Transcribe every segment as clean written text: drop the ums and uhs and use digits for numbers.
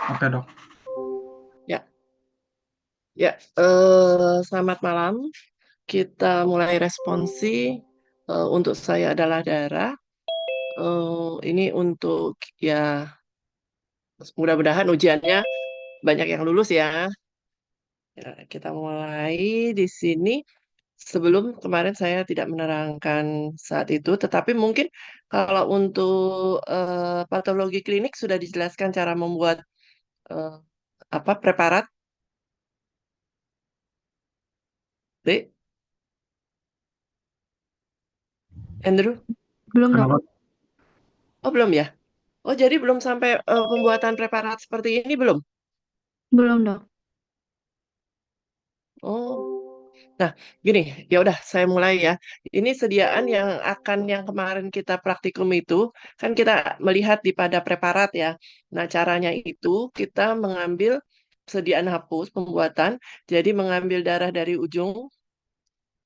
Oke, Dok. Ya, ya. Selamat malam. Kita mulai responsi. Untuk saya adalah darah. Ini untuk ya mudah-mudahan ujiannya banyak yang lulus ya. Ya, kita mulai di sini. Sebelum kemarin saya tidak menerangkan saat itu, tetapi mungkin kalau untuk patologi klinik sudah dijelaskan cara membuat eh, apa preparat, Dek? Andrew? Belum, Dok. Kenapa? Oh, belum ya? Oh, jadi belum sampai pembuatan preparat seperti ini belum? Belum, Dok. Oh, nah gini, ya udah saya mulai ya. Ini sediaan yang kemarin kita praktikum itu kan kita melihat di pada preparat ya. Nah, caranya itu kita mengambil sediaan hapus pembuatan, jadi mengambil darah dari ujung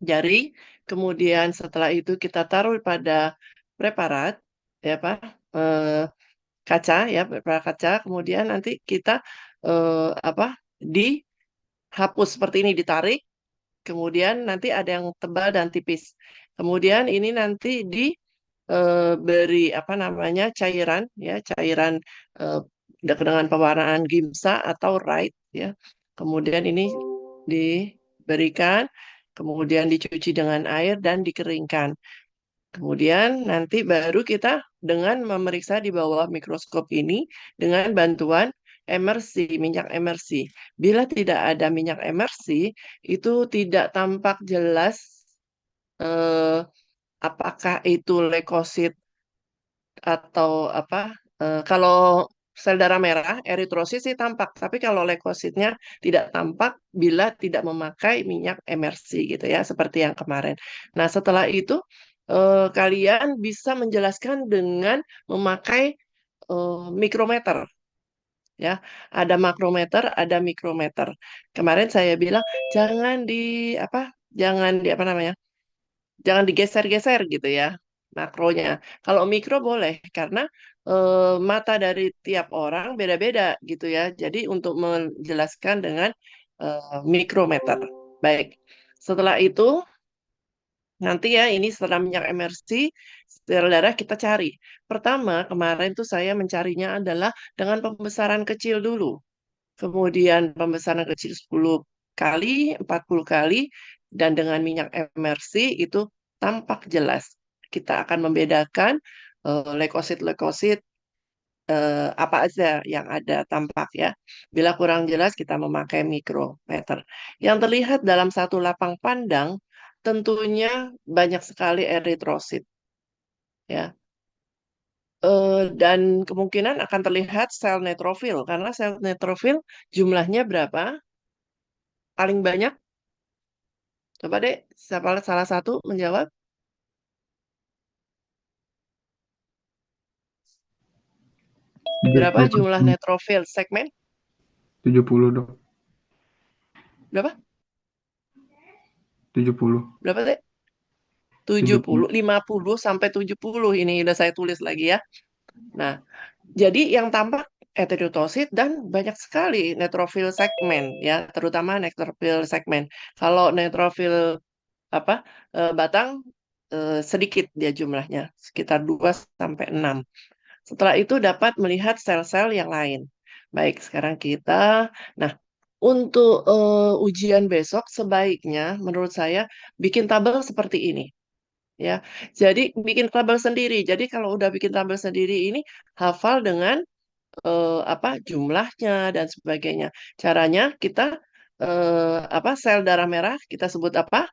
jari, kemudian setelah itu kita taruh pada preparat, ya Pak, eh, kaca ya, preparat kaca, kemudian nanti kita apa dihapus seperti ini ditarik. Kemudian nanti ada yang tebal dan tipis. Kemudian ini nanti diberi apa namanya cairan ya, cairan eh, dengan pewarnaan gimsa atau Right ya. Kemudian ini diberikan, kemudian dicuci dengan air dan dikeringkan. Kemudian nanti baru kita dengan memeriksa di bawah mikroskop ini dengan bantuan emersi, minyak emersi. Bila tidak ada minyak emersi, itu tidak tampak jelas eh, apakah itu leukosit atau apa. Kalau sel darah merah, eritrosit sih tampak, tapi kalau leukositnya tidak tampak bila tidak memakai minyak emersi gitu ya, seperti yang kemarin. Nah, setelah itu kalian bisa menjelaskan dengan memakai mikrometer ya. Ada makrometer, ada mikrometer. Kemarin saya bilang jangan di apa? Jangan di apa namanya? Jangan digeser-geser gitu ya makronya. Kalau mikro boleh karena mata dari tiap orang beda-beda gitu ya. Jadi untuk menjelaskan dengan mikrometer. Baik. Setelah itu nanti ya ini setelah minyak emersi sel darah kita cari. Pertama kemarin tuh saya mencarinya adalah dengan pembesaran kecil dulu. Kemudian pembesaran kecil 10 kali, 40 kali, dan dengan minyak emersi itu tampak jelas. Kita akan membedakan leukosit-leukosit apa aja yang ada tampak ya. Bila kurang jelas kita memakai mikrometer. Yang terlihat dalam satu lapang pandang tentunya banyak sekali eritrosit ya. Dan kemungkinan akan terlihat sel neutrofil karena sel neutrofil jumlahnya berapa? Paling banyak. Coba deh, siapa salah satu menjawab. Berapa jumlah 70, neutrofil segmen? 70, Dok. Berapa? 70. Berapa deh? 70. 70, 50 sampai 70 ini udah saya tulis lagi ya. Nah, jadi yang tampak eteridosit dan banyak sekali neutrofil segmen ya, terutama neutrofil segmen. Kalau neutrofil apa batang sedikit dia jumlahnya, sekitar 2 sampai 6. Setelah itu dapat melihat sel-sel yang lain. Baik, sekarang kita. Nah, untuk ujian besok sebaiknya menurut saya bikin tabel seperti ini ya. Jadi bikin tabel sendiri. Jadi kalau udah bikin tabel sendiri ini hafal dengan apa jumlahnya dan sebagainya. Caranya kita apa sel darah merah kita sebut apa?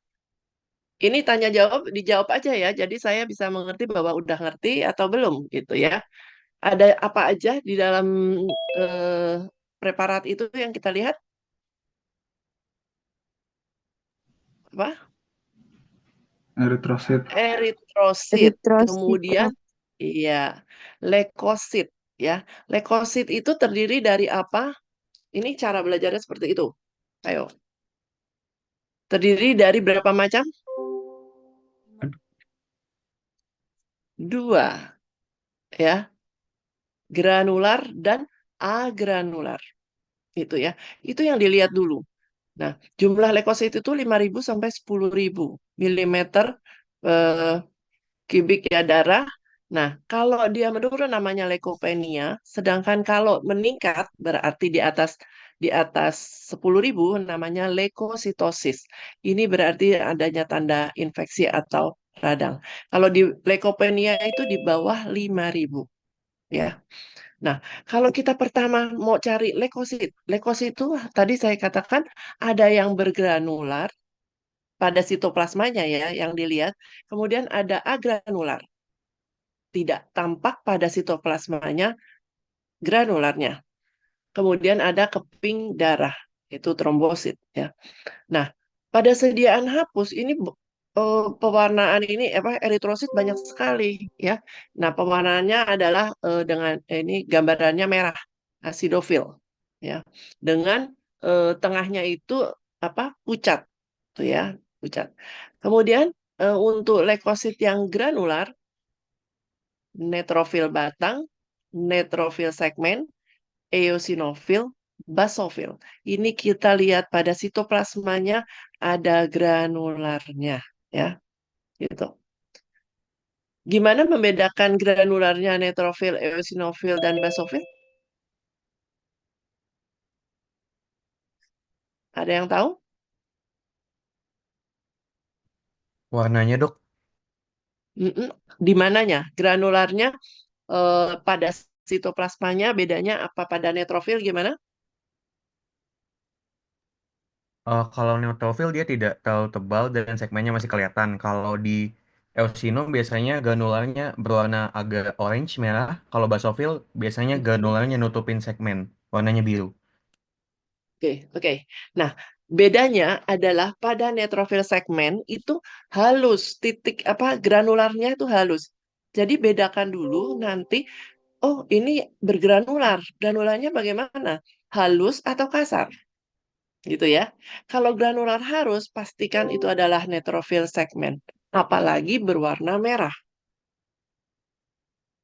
Ini tanya jawab dijawab aja ya. Jadi saya bisa mengerti bahwa udah ngerti atau belum gitu ya. Ada apa aja di dalam eh, preparat itu yang kita lihat? Apa? Eritrosit. Eritrosit. Eritrosit, Kemudian, Dok. iya, leukosit. Ya, leukosit itu terdiri dari apa? Ini cara belajarnya seperti itu. Ayo, terdiri dari berapa macam? Dua, ya, granular dan agranular. Itu ya. Itu yang dilihat dulu. Nah, jumlah leukosit itu 5.000 sampai 10.000 milimeter eh, kubik ya darah. Nah, kalau dia menurun namanya leukopenia, sedangkan kalau meningkat berarti di atas 10.000 namanya leukositosis. Ini berarti adanya tanda infeksi atau radang. Kalau di leukopenia itu di bawah 5.000 ya. Nah, kalau kita pertama mau cari leukosit, leukosit itu tadi saya katakan ada yang bergranular pada sitoplasmanya ya yang dilihat, kemudian ada agranular, tidak tampak pada sitoplasmanya granularnya. Kemudian ada keping darah, itu trombosit ya. Nah, pada sediaan hapus ini pewarnaan ini apa eritrosit banyak sekali ya. Nah, pewarnaannya adalah dengan ini gambarannya merah, asidofil ya. Dengan tengahnya itu apa? Pucat tuh ya, pucat. Kemudian untuk leukosit yang granular, neutrofil batang, neutrofil segmen, eosinofil, basofil. Ini kita lihat pada sitoplasmanya ada granularnya ya, gitu. Gimana membedakan granularnya neutrofil, eosinofil dan basofil? Ada yang tahu? Warnanya dok, Mm-mm. Di mananya? Granularnya pada sitoplasmanya bedanya apa pada neutrofil gimana? kalau neutrofil dia tidak terlalu tebal dan segmennya masih kelihatan. Kalau di Eosino biasanya granularnya berwarna agak orange merah. Kalau basofil biasanya Mm-mm. granularnya nutupin segmen, warnanya biru. Oke, oke. Nah, bedanya adalah pada neutrofil segmen itu halus, titik apa granularnya itu halus. Jadi bedakan dulu nanti, oh ini bergranular, granularnya bagaimana? Halus atau kasar? Gitu ya. Kalau granular halus, pastikan itu adalah neutrofil segmen, apalagi berwarna merah.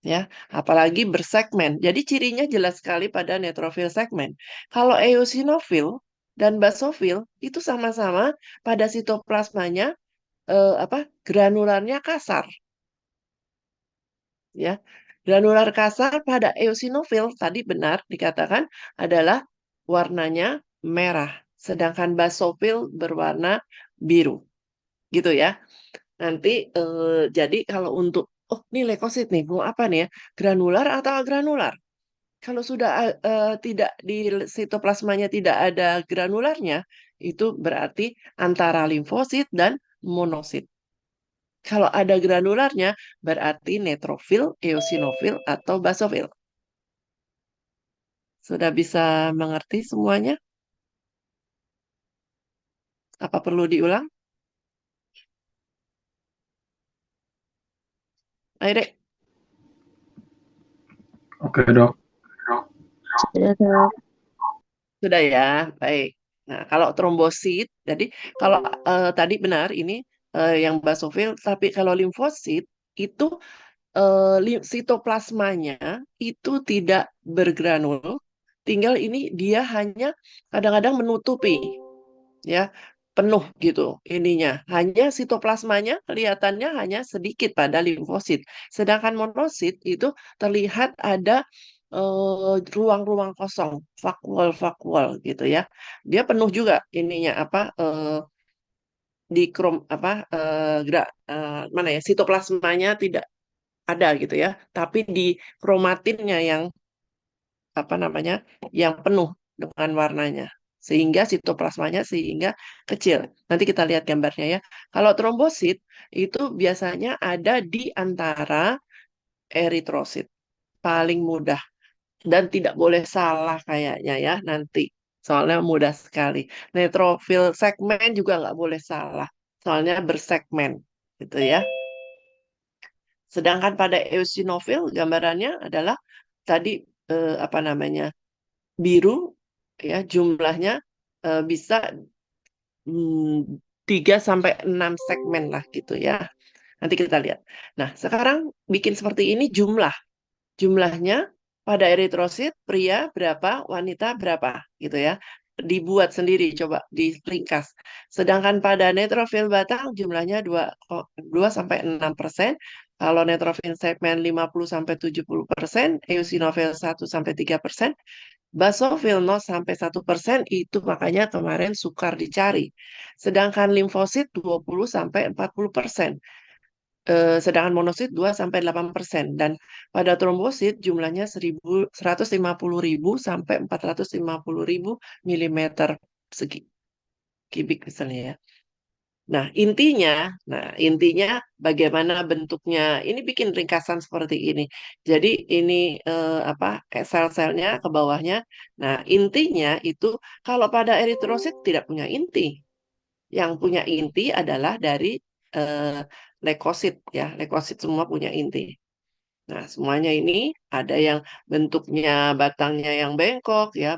Ya, apalagi bersegmen. Jadi cirinya jelas sekali pada neutrofil segmen. Kalau eosinofil dan basofil itu sama-sama pada sitoplasmanya apa granularnya kasar, ya. Granular kasar pada eosinofil tadi benar dikatakan adalah warnanya merah, sedangkan basofil berwarna biru, gitu ya. Nanti jadi kalau untuk oh ini leukosit nih, mau apa nih ya? Granular atau agranular? Kalau sudah tidak di sitoplasmanya tidak ada granularnya, itu berarti antara limfosit dan monosit. Kalau ada granularnya, berarti neutrofil, eosinofil, atau basofil. Sudah bisa mengerti semuanya? Apa perlu diulang? Ayo dek, Oke, Dok. Sudah, Dok. sudah ya, baik. Nah, kalau trombosit, jadi kalau tadi benar ini yang basofil, tapi kalau limfosit itu sitoplasmanya itu tidak bergranul, tinggal ini dia hanya kadang-kadang menutupi, ya penuh gitu ininya. Hanya sitoplasmanya kelihatannya hanya sedikit pada limfosit. Sedangkan monosit itu terlihat ada ruang-ruang kosong, vakuol-vakuol gitu ya. Dia penuh juga ininya apa di krom apa mana ya sitoplasmanya tidak ada gitu ya, tapi di kromatinnya yang apa namanya, yang penuh dengan warnanya, sehingga sitoplasmanya sehingga kecil. Nanti kita lihat gambarnya ya. Kalau trombosit itu biasanya ada di antara eritrosit, paling mudah dan tidak boleh salah kayaknya ya nanti. Soalnya mudah sekali. Neutrofil segmen juga nggak boleh salah, soalnya bersegmen gitu ya. Sedangkan pada eosinofil gambarannya adalah tadi apa namanya biru ya jumlahnya bisa 3 sampai 6 segmen lah gitu ya. Nanti kita lihat. Nah, sekarang bikin seperti ini jumlahnya pada eritrosit pria berapa, wanita berapa, gitu ya. Dibuat sendiri, coba diringkas. Sedangkan pada neutrofil batang jumlahnya 2-6%. Kalau neutrofil segmen 50-70%, eosinofil 1-3%, basofil 0-1%, itu makanya kemarin sukar dicari. Sedangkan limfosit 20-40%. Sedangkan monosit 2-8%, dan pada trombosit jumlahnya 150.000 sampai 450.000 milimeter segi kubik misalnya ya. Intinya bagaimana bentuknya? Ini bikin ringkasan seperti ini. Jadi ini sel-selnya ke bawahnya. Nah, intinya itu kalau pada eritrosit tidak punya inti. Yang punya inti adalah dari eh, leukosit ya. Leukosit semua punya inti. Nah, semuanya ini ada yang bentuknya batangnya yang bengkok ya.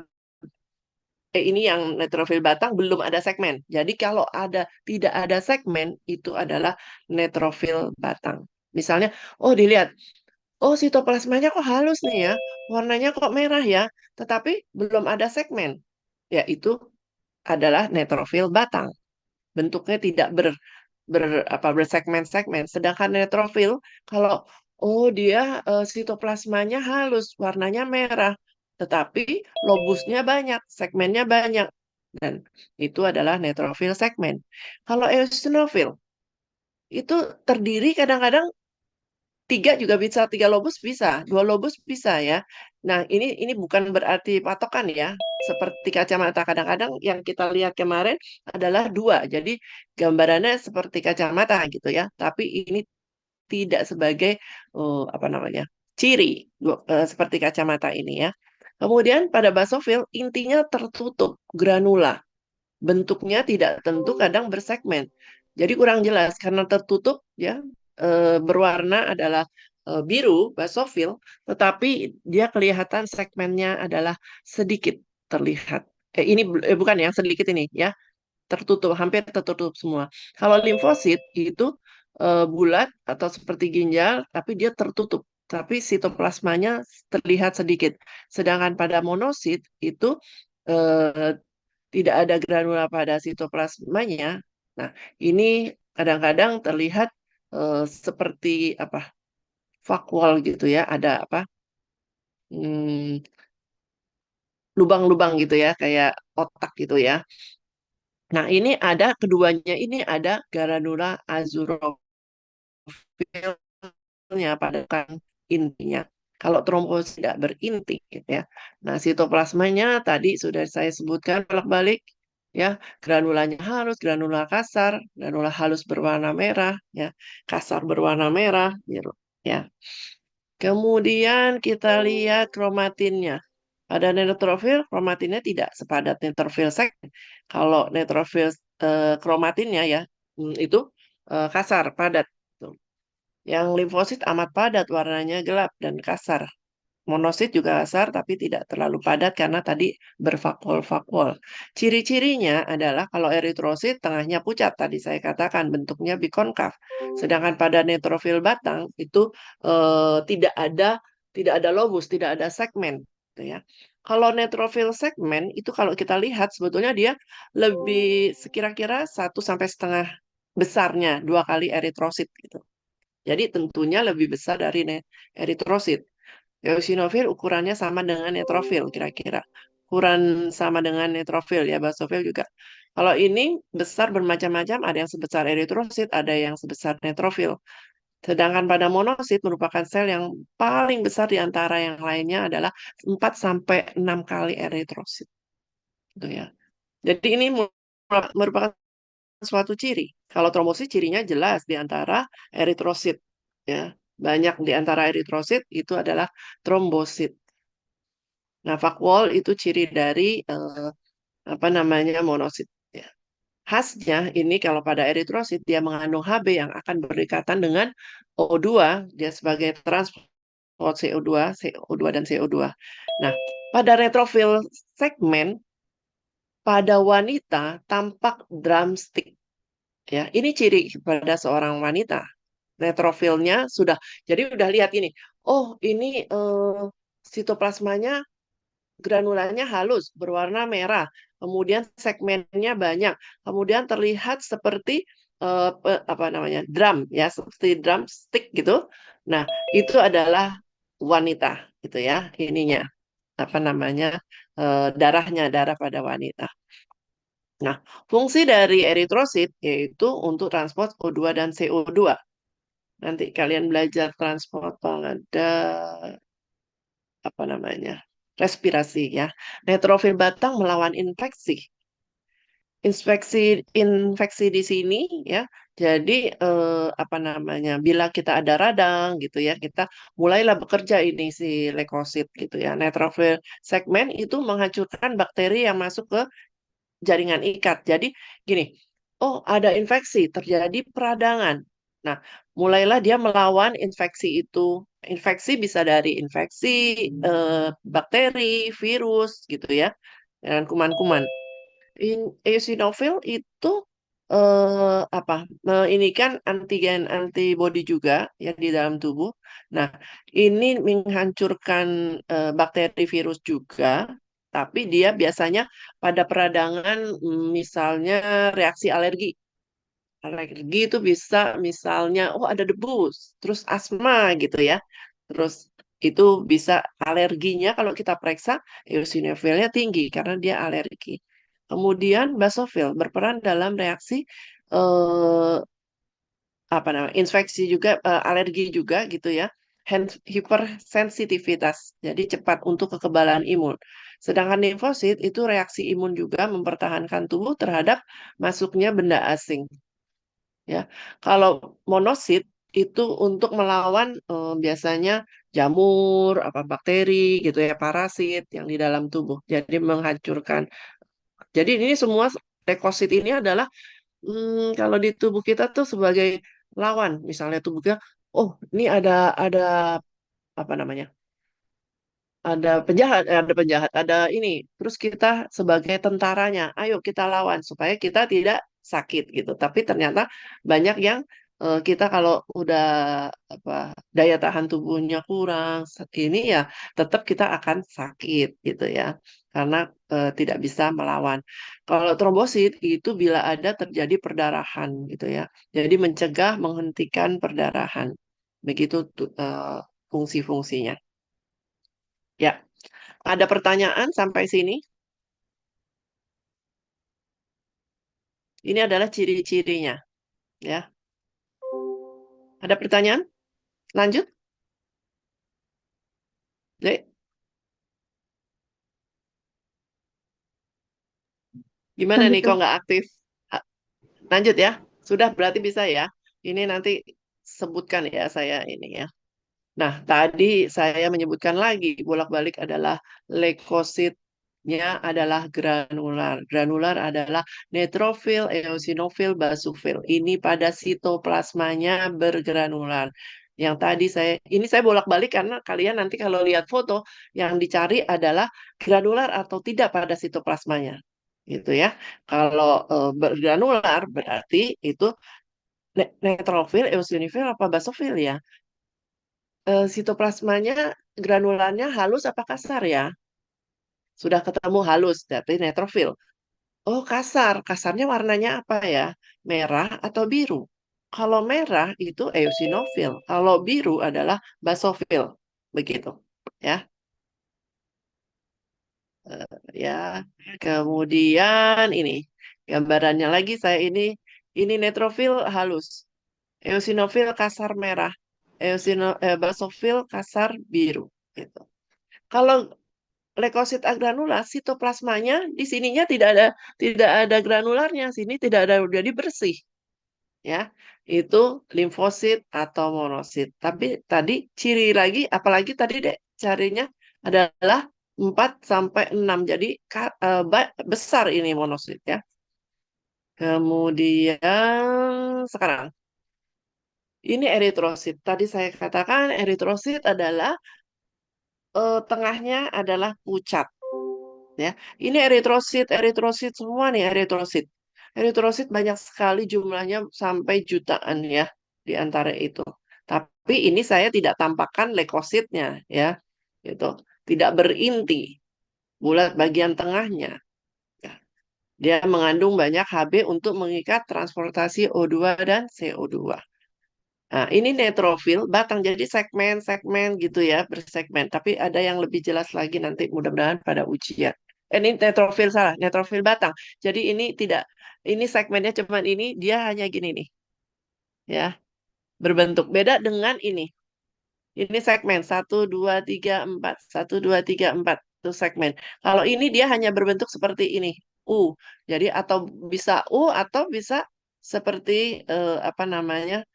Ini yang neutrofil batang belum ada segmen. Jadi kalau tidak ada segmen itu adalah neutrofil batang. Misalnya, dilihat, sitoplasmanya kok halus nih ya, warnanya kok merah ya, tetapi belum ada segmen. Ya itu adalah neutrofil batang. Bentuknya tidak bersegmen-segmen. Sedangkan neutrofil kalau dia sitoplasmanya halus, warnanya merah, tetapi lobusnya banyak, segmennya banyak, dan itu adalah neutrofil segmen. Kalau eosinofil itu terdiri kadang-kadang 3 lobus bisa, 2 lobus bisa ya. Nah, ini bukan berarti patokan ya. Seperti kacamata, kadang-kadang yang kita lihat kemarin adalah 2. Jadi gambarannya seperti kacamata gitu ya. Tapi ini tidak sebagai ciri seperti kacamata ini ya. Kemudian pada basofil intinya tertutup, granula. Bentuknya tidak tentu, kadang bersegmen. Jadi kurang jelas karena tertutup ya, berwarna adalah biru basofil, tetapi dia kelihatan segmennya adalah sedikit terlihat. Ini bukan yang sedikit ini ya, tertutup, hampir tertutup semua. Kalau limfosit itu bulat atau seperti ginjal, tapi dia tertutup. Tapi sitoplasmanya terlihat sedikit. Sedangkan pada monosit itu eh, tidak ada granula pada sitoplasmanya. Nah, ini kadang-kadang terlihat seperti vakuol gitu ya, ada lubang-lubang gitu ya, kayak otak gitu ya. Nah, ini ada keduanya, ini ada granula azurofilnya pada intinya. Kalau trombosit tidak berinti gitu ya. Nah, sitoplasmanya tadi sudah saya sebutkan bolak-balik ya, granulanya halus, granula kasar, granula halus berwarna merah ya, kasar berwarna merah biru ya. Kemudian kita lihat kromatinnya. Pada neutrofil, kromatinnya tidak sepadat neutrofil segmen. Kalau neutrofil kromatinnya ya, itu kasar, padat. Yang limfosit amat padat, warnanya gelap dan kasar. Monosit juga kasar, tapi tidak terlalu padat karena tadi bervakuol-vakuol. Ciri-cirinya adalah kalau eritrosit tengahnya pucat, tadi saya katakan bentuknya bikonkav. Sedangkan pada neutrofil batang itu tidak ada lobus, tidak ada segmen, gitu ya. Kalau neutrofil segmen itu kalau kita lihat sebetulnya dia lebih sekira-kira 1,5 besarnya 2 kali eritrosit gitu. Jadi tentunya lebih besar dari eritrosit. Eosinofil ukurannya sama dengan neutrofil kira-kira. Ukuran sama dengan neutrofil ya, basofil juga. Kalau ini besar bermacam-macam, ada yang sebesar eritrosit, ada yang sebesar neutrofil. Sedangkan pada monosit merupakan sel yang paling besar di antara yang lainnya adalah 4-6 kali eritrosit. Gitu ya. Jadi ini merupakan suatu ciri. Kalau trombosit cirinya jelas di antara eritrosit ya. Banyak di antara eritrosit itu adalah trombosit. Nah, vakuol itu ciri dari monosit ya. Khasnya ini kalau pada eritrosit dia mengandung Hb yang akan berdekatan dengan O2, dia sebagai transport CO2 dan CO2. Nah, pada neutrofil segmen pada wanita tampak drumstick. Ya, ini ciri pada seorang wanita. Neutrofilnya sudah, jadi udah lihat ini. Oh, ini sitoplasmanya granulanya halus, berwarna merah, kemudian segmennya banyak, kemudian terlihat seperti apa namanya drum ya, seperti drumstick gitu. Nah, itu adalah wanita gitu ya, ininya apa namanya darah pada wanita. Nah, fungsi dari eritrosit yaitu untuk transport O2 dan CO2. Nanti kalian belajar transport pada apa namanya? Respirasi ya. Neutrofil batang melawan infeksi. Infeksi di sini ya. Jadi apa namanya? Bila kita ada radang gitu ya, kita mulailah bekerja ini si leukosit gitu ya. Neutrofil segmen itu menghancurkan bakteri yang masuk ke jaringan ikat. Jadi gini, oh ada infeksi, terjadi peradangan. Nah, mulailah dia melawan infeksi itu. Infeksi bisa dari infeksi bakteri, virus gitu ya, dan kuman-kuman. Eosinofil itu apa? Ini kan antigen antibody juga yang di dalam tubuh. Nah, ini menghancurkan bakteri virus juga, tapi dia biasanya pada peradangan misalnya reaksi alergi. Alergi itu bisa misalnya oh ada debu, terus asma gitu ya. Terus itu bisa alerginya kalau kita periksa eosinofilnya tinggi karena dia alergi. Kemudian basofil berperan dalam reaksi eh, apa namanya infeksi juga alergi juga gitu ya. Hipersensitivitas, jadi cepat untuk kekebalan imun. Sedangkan limfosit itu reaksi imun juga mempertahankan tubuh terhadap masuknya benda asing. Ya, kalau monosit itu untuk melawan biasanya jamur, apa bakteri gitu ya, parasit yang di dalam tubuh. Jadi menghancurkan. Jadi ini semua leukosit ini adalah kalau di tubuh kita tuh sebagai lawan. Misalnya tubuh kita, oh ini ada apa namanya? Ada penjahat, ada ini. Terus kita sebagai tentaranya, ayo kita lawan supaya kita tidak sakit gitu. Tapi ternyata banyak yang kita kalau udah apa daya tahan tubuhnya kurang, ini ya tetap kita akan sakit gitu ya, karena tidak bisa melawan. Kalau trombosit itu bila ada terjadi perdarahan gitu ya, jadi mencegah, menghentikan perdarahan, begitu fungsi-fungsinya. Ya. Ada pertanyaan sampai sini? Ini adalah ciri-cirinya, ya. Ada pertanyaan? Lanjut, Dek. Gimana Lanjut nih kok dong. nggak aktif? Ah, lanjut ya. Sudah berarti bisa ya. Ini nanti sebutkan ya saya ini ya. Nah, tadi saya menyebutkan lagi bolak-balik adalah leukositnya adalah granular. Granular adalah neutrofil, eosinofil, basofil. Ini pada sitoplasmanya bergranular. Yang tadi ini saya bolak-balik karena kalian nanti kalau lihat foto yang dicari adalah granular atau tidak pada sitoplasmanya. Gitu ya. Kalau bergranular berarti itu neutrofil, eosinofil, apa basofil ya? Sitoplasmanya granularnya halus apa kasar ya? Sudah ketemu halus, berarti neutrofil. Oh kasar, kasarnya warnanya apa ya? Merah atau biru? Kalau merah itu eosinofil, kalau biru adalah basofil, begitu. Ya, ya. Kemudian ini gambarannya lagi saya ini neutrofil halus, eosinofil kasar merah, basofil kasar biru, gitu. Kalau leukosit agranular, sitoplasmanya di sininya tidak ada granularnya, sini tidak ada jadi bersih. Ya, itu limfosit atau monosit. Tapi tadi ciri lagi, apalagi tadi dek carinya adalah 4 sampai 6. Jadi besar ini monosit ya. Kemudian sekarang ini eritrosit. Tadi saya katakan eritrosit adalah tengahnya adalah pucat. Ya, ini eritrosit semua nih eritrosit. Eritrosit banyak sekali jumlahnya sampai jutaan ya di antara itu. Tapi ini saya tidak tampakkan leukositnya ya, gitu. tidak berinti, bulat bagian tengahnya. Ya. Dia mengandung banyak Hb untuk mengikat transportasi O2 dan CO2. Nah, ini neutrofil batang, jadi segmen-segmen gitu ya, bersegmen. Tapi ada yang lebih jelas lagi nanti mudah-mudahan pada ujian. Ini neutrofil salah, neutrofil batang. Jadi ini tidak, ini segmennya cuman ini, dia hanya gini nih, ya, berbentuk beda dengan ini. Ini segmen 1, 2, 3, 4, 1, 2, 3, 4 itu segmen. Kalau ini dia hanya berbentuk seperti ini, U. Jadi atau bisa U atau bisa seperti apa namanya?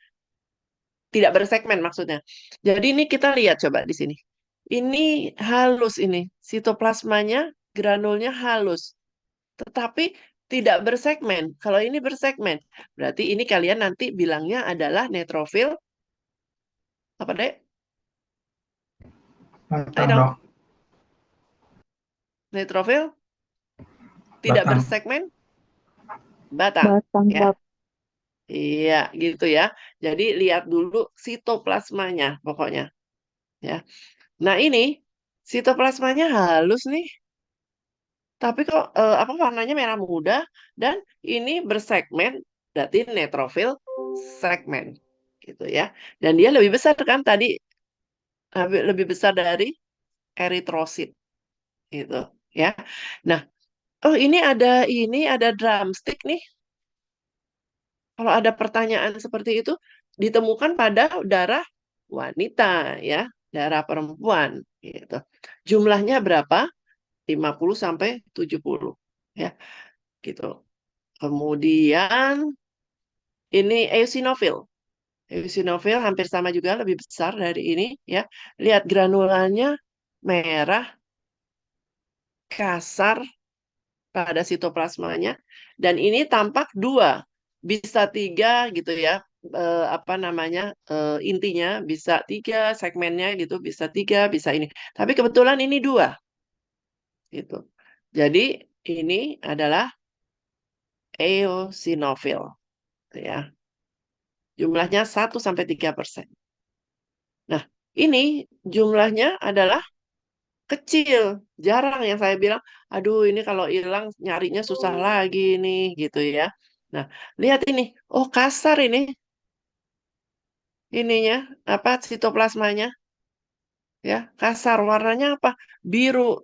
Tidak bersegmen maksudnya. Jadi ini kita lihat coba di sini. Ini halus ini. Sitoplasmanya, granulnya halus. Tetapi tidak bersegmen. Kalau ini bersegmen, berarti ini kalian nanti bilangnya adalah neutrofil. Apa, Dek? Ayo Batang, dong. Dok. Neutrofil tidak Batang. bersegmen. Batang. Batang, Ya. Dok. Iya, gitu ya. Jadi lihat dulu sitoplasmanya pokoknya. Ya. Nah ini sitoplasmanya halus nih. Tapi kok apa warnanya merah muda dan ini bersegmen, berarti neutrofil segmen gitu ya. Dan dia lebih besar kan tadi, lebih besar dari eritrosit gitu ya. Nah, oh ini ada drumstick nih. Kalau ada pertanyaan seperti itu ditemukan pada darah wanita ya, darah perempuan gitu. Jumlahnya berapa? 50 sampai 70 ya, gitu. Kemudian ini eosinofil. Eosinofil hampir sama juga, lebih besar dari ini ya. Lihat granulannya merah, kasar pada sitoplasmanya, dan ini tampak 2, bisa 3 gitu ya. Apa namanya? Intinya bisa 3, segmennya gitu bisa 3, bisa ini. Tapi kebetulan ini 2 gitu. Jadi ini adalah eosinofil ya. Jumlahnya 1 sampai 3%. Nah, ini jumlahnya adalah kecil, jarang yang saya bilang, aduh ini kalau hilang nyarinya susah lagi nih gitu ya. Nah, lihat ini, oh kasar ini ininya apa sitoplasmanya ya, kasar warnanya apa? Biru.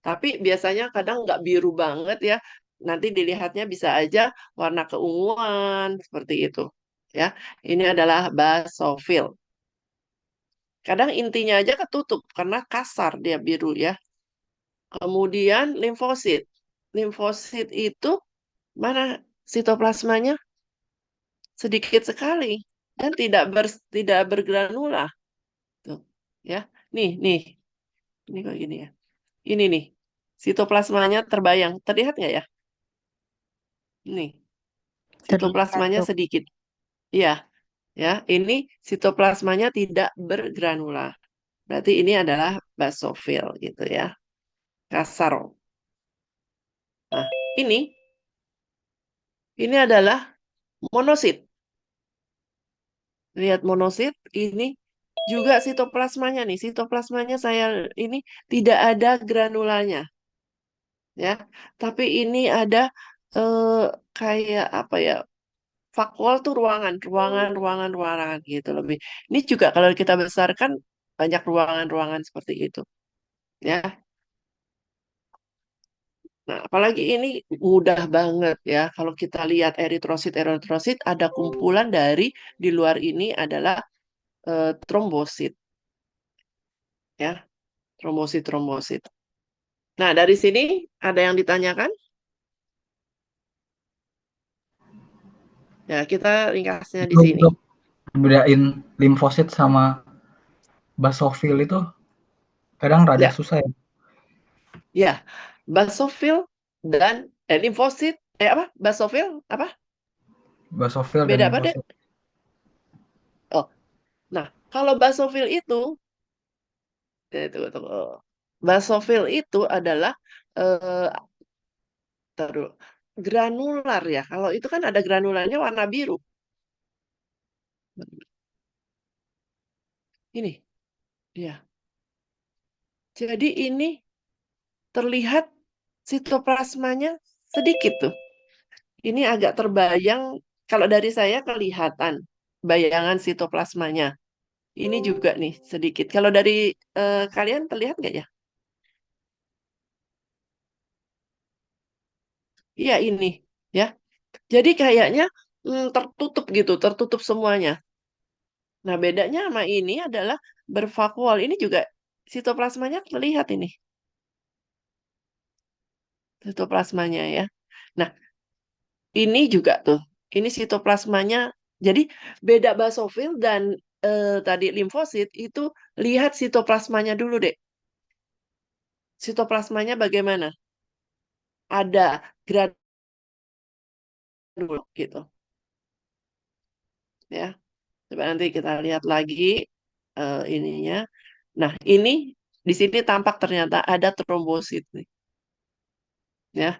Tapi biasanya kadang nggak biru banget ya. Nanti dilihatnya bisa aja warna keunguan seperti itu ya. Ini adalah basofil. Kadang intinya aja ketutup karena kasar dia biru ya. Kemudian limfosit. Limfosit itu mana sitoplasmanya? Sedikit sekali dan tidak bergranula. Tuh, ya. Nih. Ini kok gini ya. Ini nih. Sitoplasmanya terbayang. Terlihat nggak ya? Nih. Terlihat, Sitoplasmanya Dok. sedikit. Iya, ya. Ini sitoplasmanya tidak bergranula. Berarti ini adalah basofil gitu ya. Kasar. Nah, ini adalah monosit. Lihat monosit, ini juga sitoplasmanya nih. Sitoplasmanya saya ini tidak ada granulanya. Ya, tapi ini ada kayak apa ya? Vakuol tuh ruangan gitu lebih. Ini juga kalau kita besarkan banyak ruangan-ruangan seperti itu. Ya. Nah, apalagi ini mudah banget ya. Kalau kita lihat eritrosit ada kumpulan dari di luar ini adalah trombosit ya, trombosit. Nah, dari sini ada yang ditanyakan? Ya, kita ringkasnya di sini. Untuk bedain limfosit sama basofil itu kadang rada Ya. susah ya. Ya, basofil dan limfosit apa? Basofil apa? Basofil dan Beda apa, Dek? limfosit. Oh, nah, kalau basofil itu basofil itu adalah taruh granular ya. Kalau itu kan ada granularnya warna biru. Ini dia. Jadi ini terlihat sitoplasmanya sedikit tuh. Ini agak terbayang, kalau dari saya kelihatan bayangan sitoplasmanya. Ini juga nih sedikit. Kalau dari kalian terlihat nggak ya? Iya ini, ya. Jadi kayaknya tertutup gitu, tertutup semuanya. Nah, bedanya sama ini adalah bervakuol. Ini juga sitoplasmanya terlihat ini, sitoplasmanya ya. Nah, ini juga tuh, ini sitoplasmanya. Jadi beda basofil dan tadi limfosit itu, lihat sitoplasmanya dulu deh. Sitoplasmanya bagaimana? Ada granul gitu, ya. Coba nanti kita lihat lagi ininya. Nah, ini di sini tampak ternyata ada trombosit nih. Ya.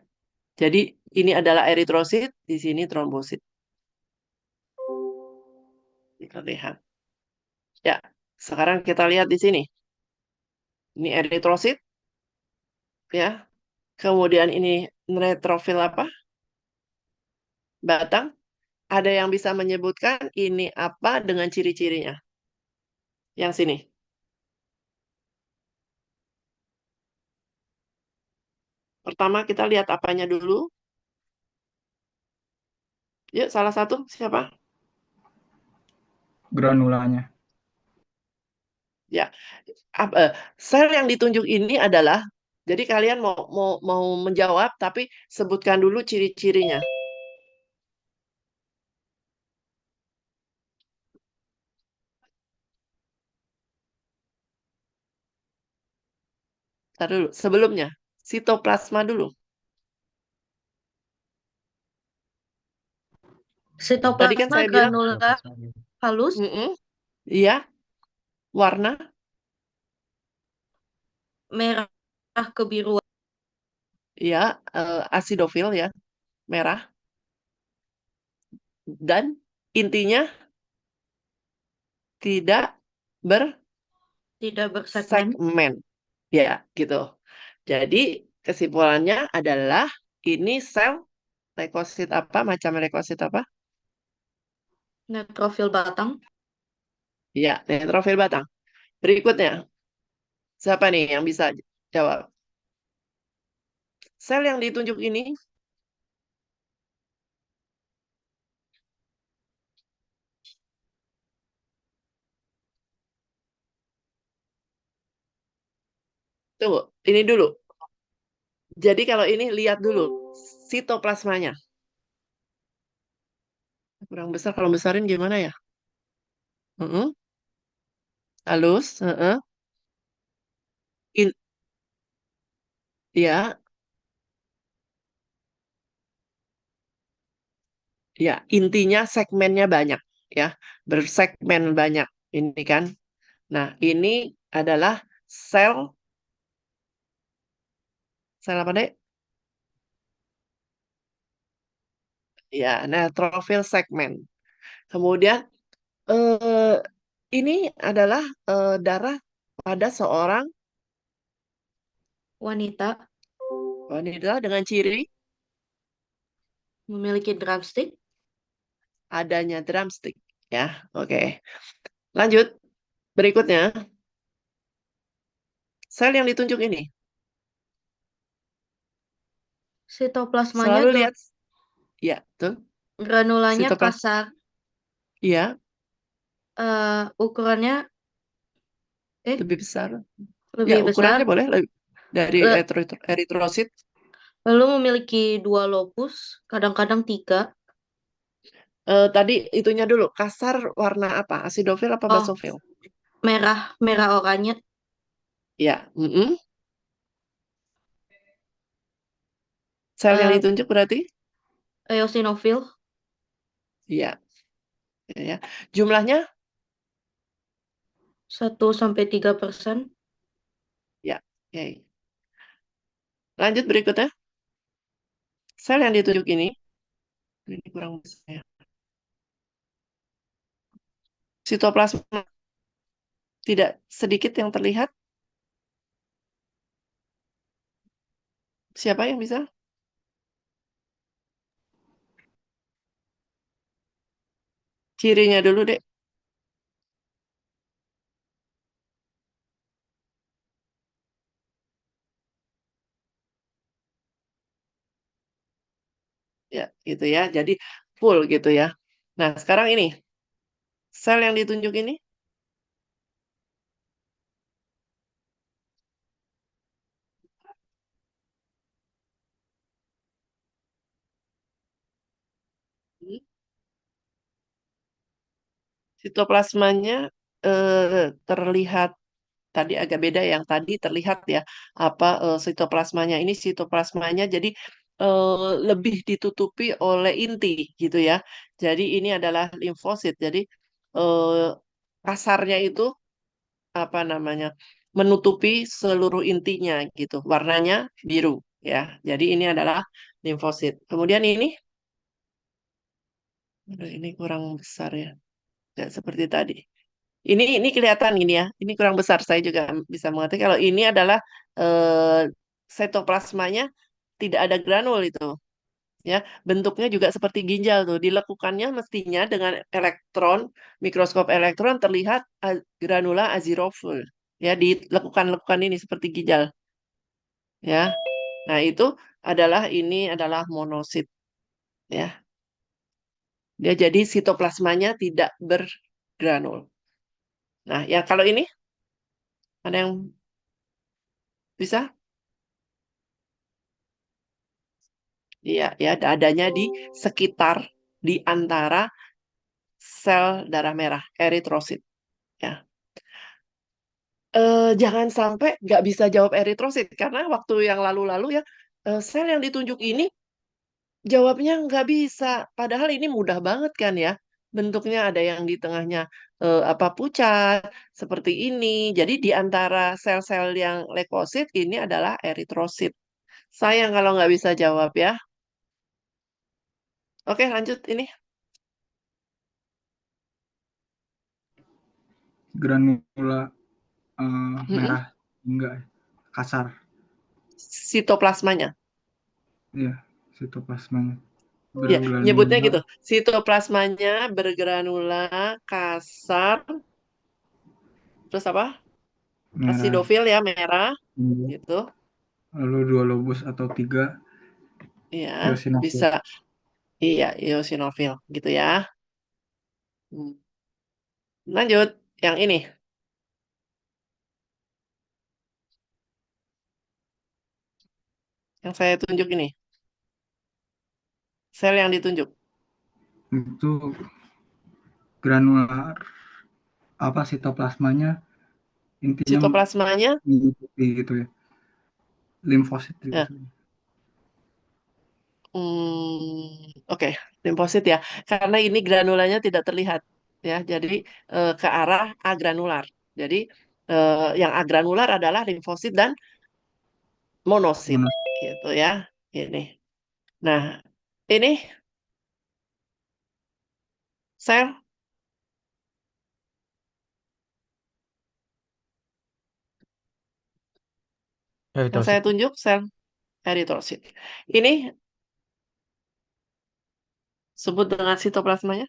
Jadi ini adalah eritrosit, di sini trombosit. Kita lihat. Ya, sekarang kita lihat di sini. Ini eritrosit, ya. Kemudian ini neutrofil apa? Batang. Ada yang bisa menyebutkan ini apa dengan ciri-cirinya? Yang sini. Pertama kita lihat apanya dulu. Yuk, salah satu siapa? Granulanya. Ya, sel yang ditunjuk ini adalah, jadi kalian mau menjawab, tapi sebutkan dulu ciri-cirinya. Ntar dulu, sebelumnya sitoplasma dulu. Tadi kan Sitoplasma saya bilang, granular halus, iya, warna merah kebiruan, ya, asidofil ya, merah, dan intinya tidak tidak bersegmen. bersegmen, ya gitu. Jadi kesimpulannya adalah ini sel leukosit apa, macam leukosit apa? Neutrofil batang, Ya, neutrofil batang. Berikutnya, siapa nih yang bisa jawab? Sel yang ditunjuk ini, tunggu, ini dulu. Jadi kalau ini lihat dulu sitoplasmanya. Kurang besar, kalau besarin gimana ya? Halus, ya, ya, intinya segmennya banyak, ya, bersegmen banyak. Ini kan. Nah, ini adalah sel apa deh? Ya, neutrofil segmen. Kemudian eh, ini adalah darah pada seorang wanita, wanita dengan ciri memiliki drumstick, adanya drumstick. Ya, oke. Lanjut. Berikutnya, sel yang ditunjuk ini. sitoplasmanya Selalu lihat. Ya, tuh. granulanya Sitoplasma. kasar, Iya, ukurannya lebih besar. lebih Ya, besar, ukurannya boleh dari Le- eritrosit. lalu memiliki 2 lobus, kadang-kadang 3. Tadi itunya dulu, kasar warna apa? Asidofil apa Oh, basofil? merah oranye, Ya, sel yang eh, ditunjuk berarti? eosinofil, Iya, ya. Jumlahnya? 1-3%. Ya, oke. Lanjut berikutnya. Sel yang ditunjuk ini kurang besar ya. Sitoplasma tidak sedikit yang terlihat. Siapa yang bisa? Cirinya dulu, Dek. Ya, gitu ya. Jadi full gitu ya. Nah, sekarang ini, sel yang ditunjuk ini, sitoplasmanya terlihat tadi agak beda yang tadi terlihat ya apa sitoplasmanya ini sitoplasmanya jadi lebih ditutupi oleh inti gitu ya. Jadi ini adalah limfosit. Jadi eh, kasarnya itu apa namanya menutupi seluruh intinya gitu. Warnanya biru ya. Jadi ini adalah limfosit. Kemudian ini kurang besar ya. Nggak seperti tadi. Ini kelihatan ini ya. Ini kurang besar. Saya juga bisa mengerti kalau ini adalah sitoplasmanya tidak ada granul itu. Ya, bentuknya juga seperti ginjal tuh. Dilekukannya mestinya dengan elektron, mikroskop elektron terlihat granula azirofil. Ya, di lekukan-lekukan ini seperti ginjal. Ya, nah itu ini adalah monosit. Ya, dia jadi sitoplasmanya tidak bergranul. Nah, ya kalau ini ada yang bisa? Iya, ya adanya di sekitar di antara sel darah merah, eritrosit. Ya, jangan sampai nggak bisa jawab eritrosit karena waktu yang lalu-lalu ya sel yang ditunjuk ini jawabnya nggak bisa. Padahal ini mudah banget kan ya. Bentuknya ada yang di tengahnya apa pucat seperti ini. Jadi di antara sel-sel yang leukosit ini adalah eritrosit. Sayang kalau nggak bisa jawab ya. Oke, lanjut ini. Granula Mm-mm. merah enggak kasar. Sitoplasmanya. Iya, sitoplasmanya Ya, nyebutnya bergranula gitu. Sitoplasmanya bergranula kasar, terus apa? merah. Asidofil ya, merah, Iya. gitu. Lalu dua lobus atau tiga Iya, eosinofil. bisa. Iya, eosinofil, gitu ya. Hmm. Lanjut, yang ini, yang saya tunjuk ini, sel yang ditunjuk. Itu granular apa sitoplasmanya intinya Sitoplasmanya, mengikuti gitu ya. Limfosit juga ya, sebenarnya. oke, limfosit ya. Karena ini granulanya tidak terlihat, ya. Jadi ke arah agranular. Jadi yang agranular adalah limfosit dan monosit Monos- gitu ya. Ini. Nah, ini sel yang saya Eritrosit. tunjuk sel eritrosit. Ini sebut dengan sitoplasmanya.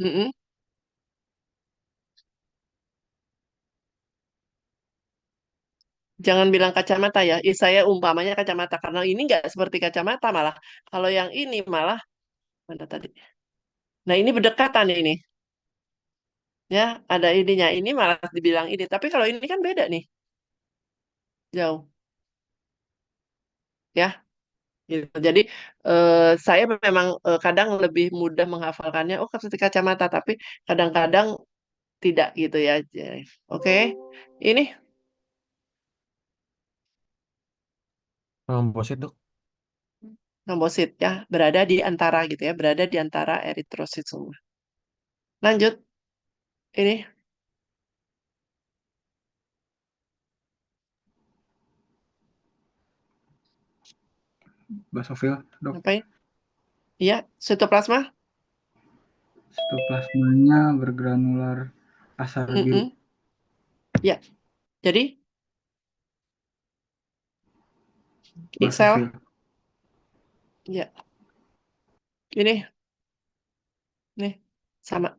Mm-mm. Jangan bilang kacamata ya. Saya umpamanya kacamata karena ini nggak seperti kacamata malah. Kalau yang ini malah mana tadi? Nah, ini berdekatan ini. Ya, ada ininya. Ini malah dibilang ini. Tapi kalau ini kan beda nih. Jauh. Ya, gitu. Jadi saya memang kadang lebih mudah menghafalkannya. Oh, seperti kacamata. Tapi kadang-kadang tidak gitu ya. Oke. Ini Trombosit, Dok. trombosit ya. Berada di antara gitu ya. Berada di antara eritrosit semua. Lanjut. Ini basofil dok. apa ya? Iya, sitoplasma. Sitoplasmanya bergranular asar biru. Ya, jadi Klorofil. Excel, ya, ini, nih, sama.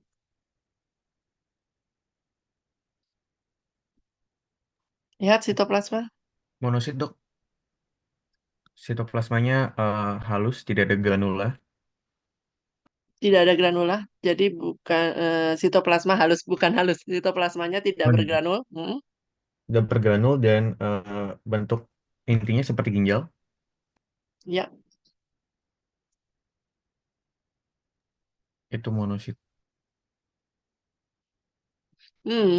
Lihat sitoplasma, Monosit, Dok. Sitoplasmanya halus, tidak ada granula. tidak ada granula, jadi bukan sitoplasma halus, bukan halus. Sitoplasmanya tidak Oh, bergranul. tidak bergranul dan bentuk intinya seperti ginjal. Ya, Itu monosit.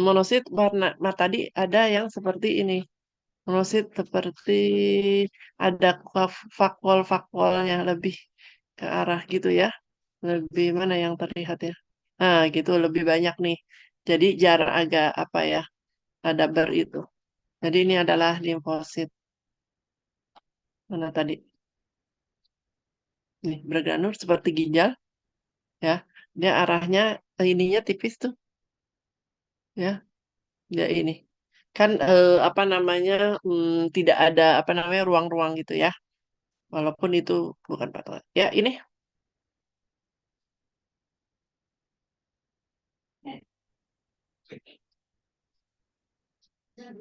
monosit warna tadi ada yang seperti ini. Monosit seperti ada fakol-fakolnya lebih ke arah gitu ya. Lebih mana yang terlihat ya? Nah, gitu lebih banyak nih. Jadi jarak agak apa ya? Ada itu. Jadi ini adalah limfosit. Mana tadi? Nih, bergranul seperti ginjal ya. Dia arahnya ininya tipis tuh ya. Ya ini. Kan apa namanya? Tidak ada apa namanya ruang-ruang gitu ya. Walaupun itu bukan patogen. Ya, ini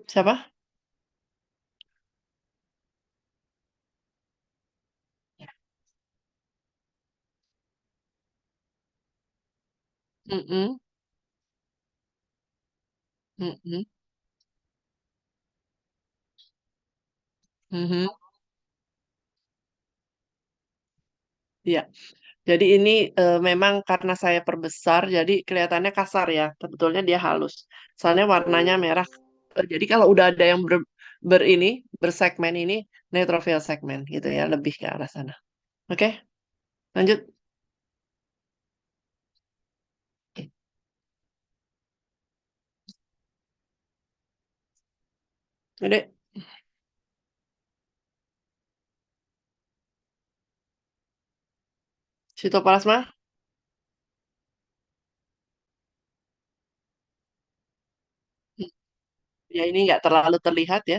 siapa? Mm-mm, mm-mm, mhm. Iya. Jadi ini memang karena saya perbesar, jadi kelihatannya kasar ya. Sebetulnya dia halus. Soalnya warnanya merah. Jadi kalau udah ada yang ini, bersegmen ini, neutrophil segmen gitu ya, lebih ke arah sana. Oke, lanjut. Jadi, sitoplasma, ya ini nggak terlalu terlihat ya.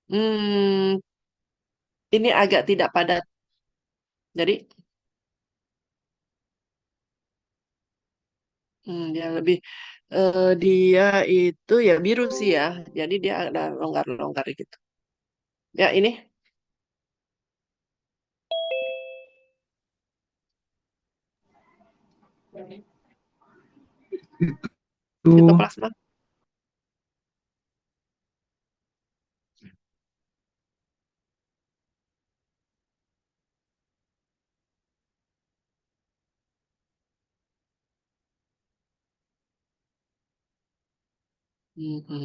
Hmm, ini agak tidak padat. Jadi, dia lebih dia itu ya biru sih ya. Jadi dia ada longgar-longgar gitu. Ya ini Itu sitoplasma. Mhm.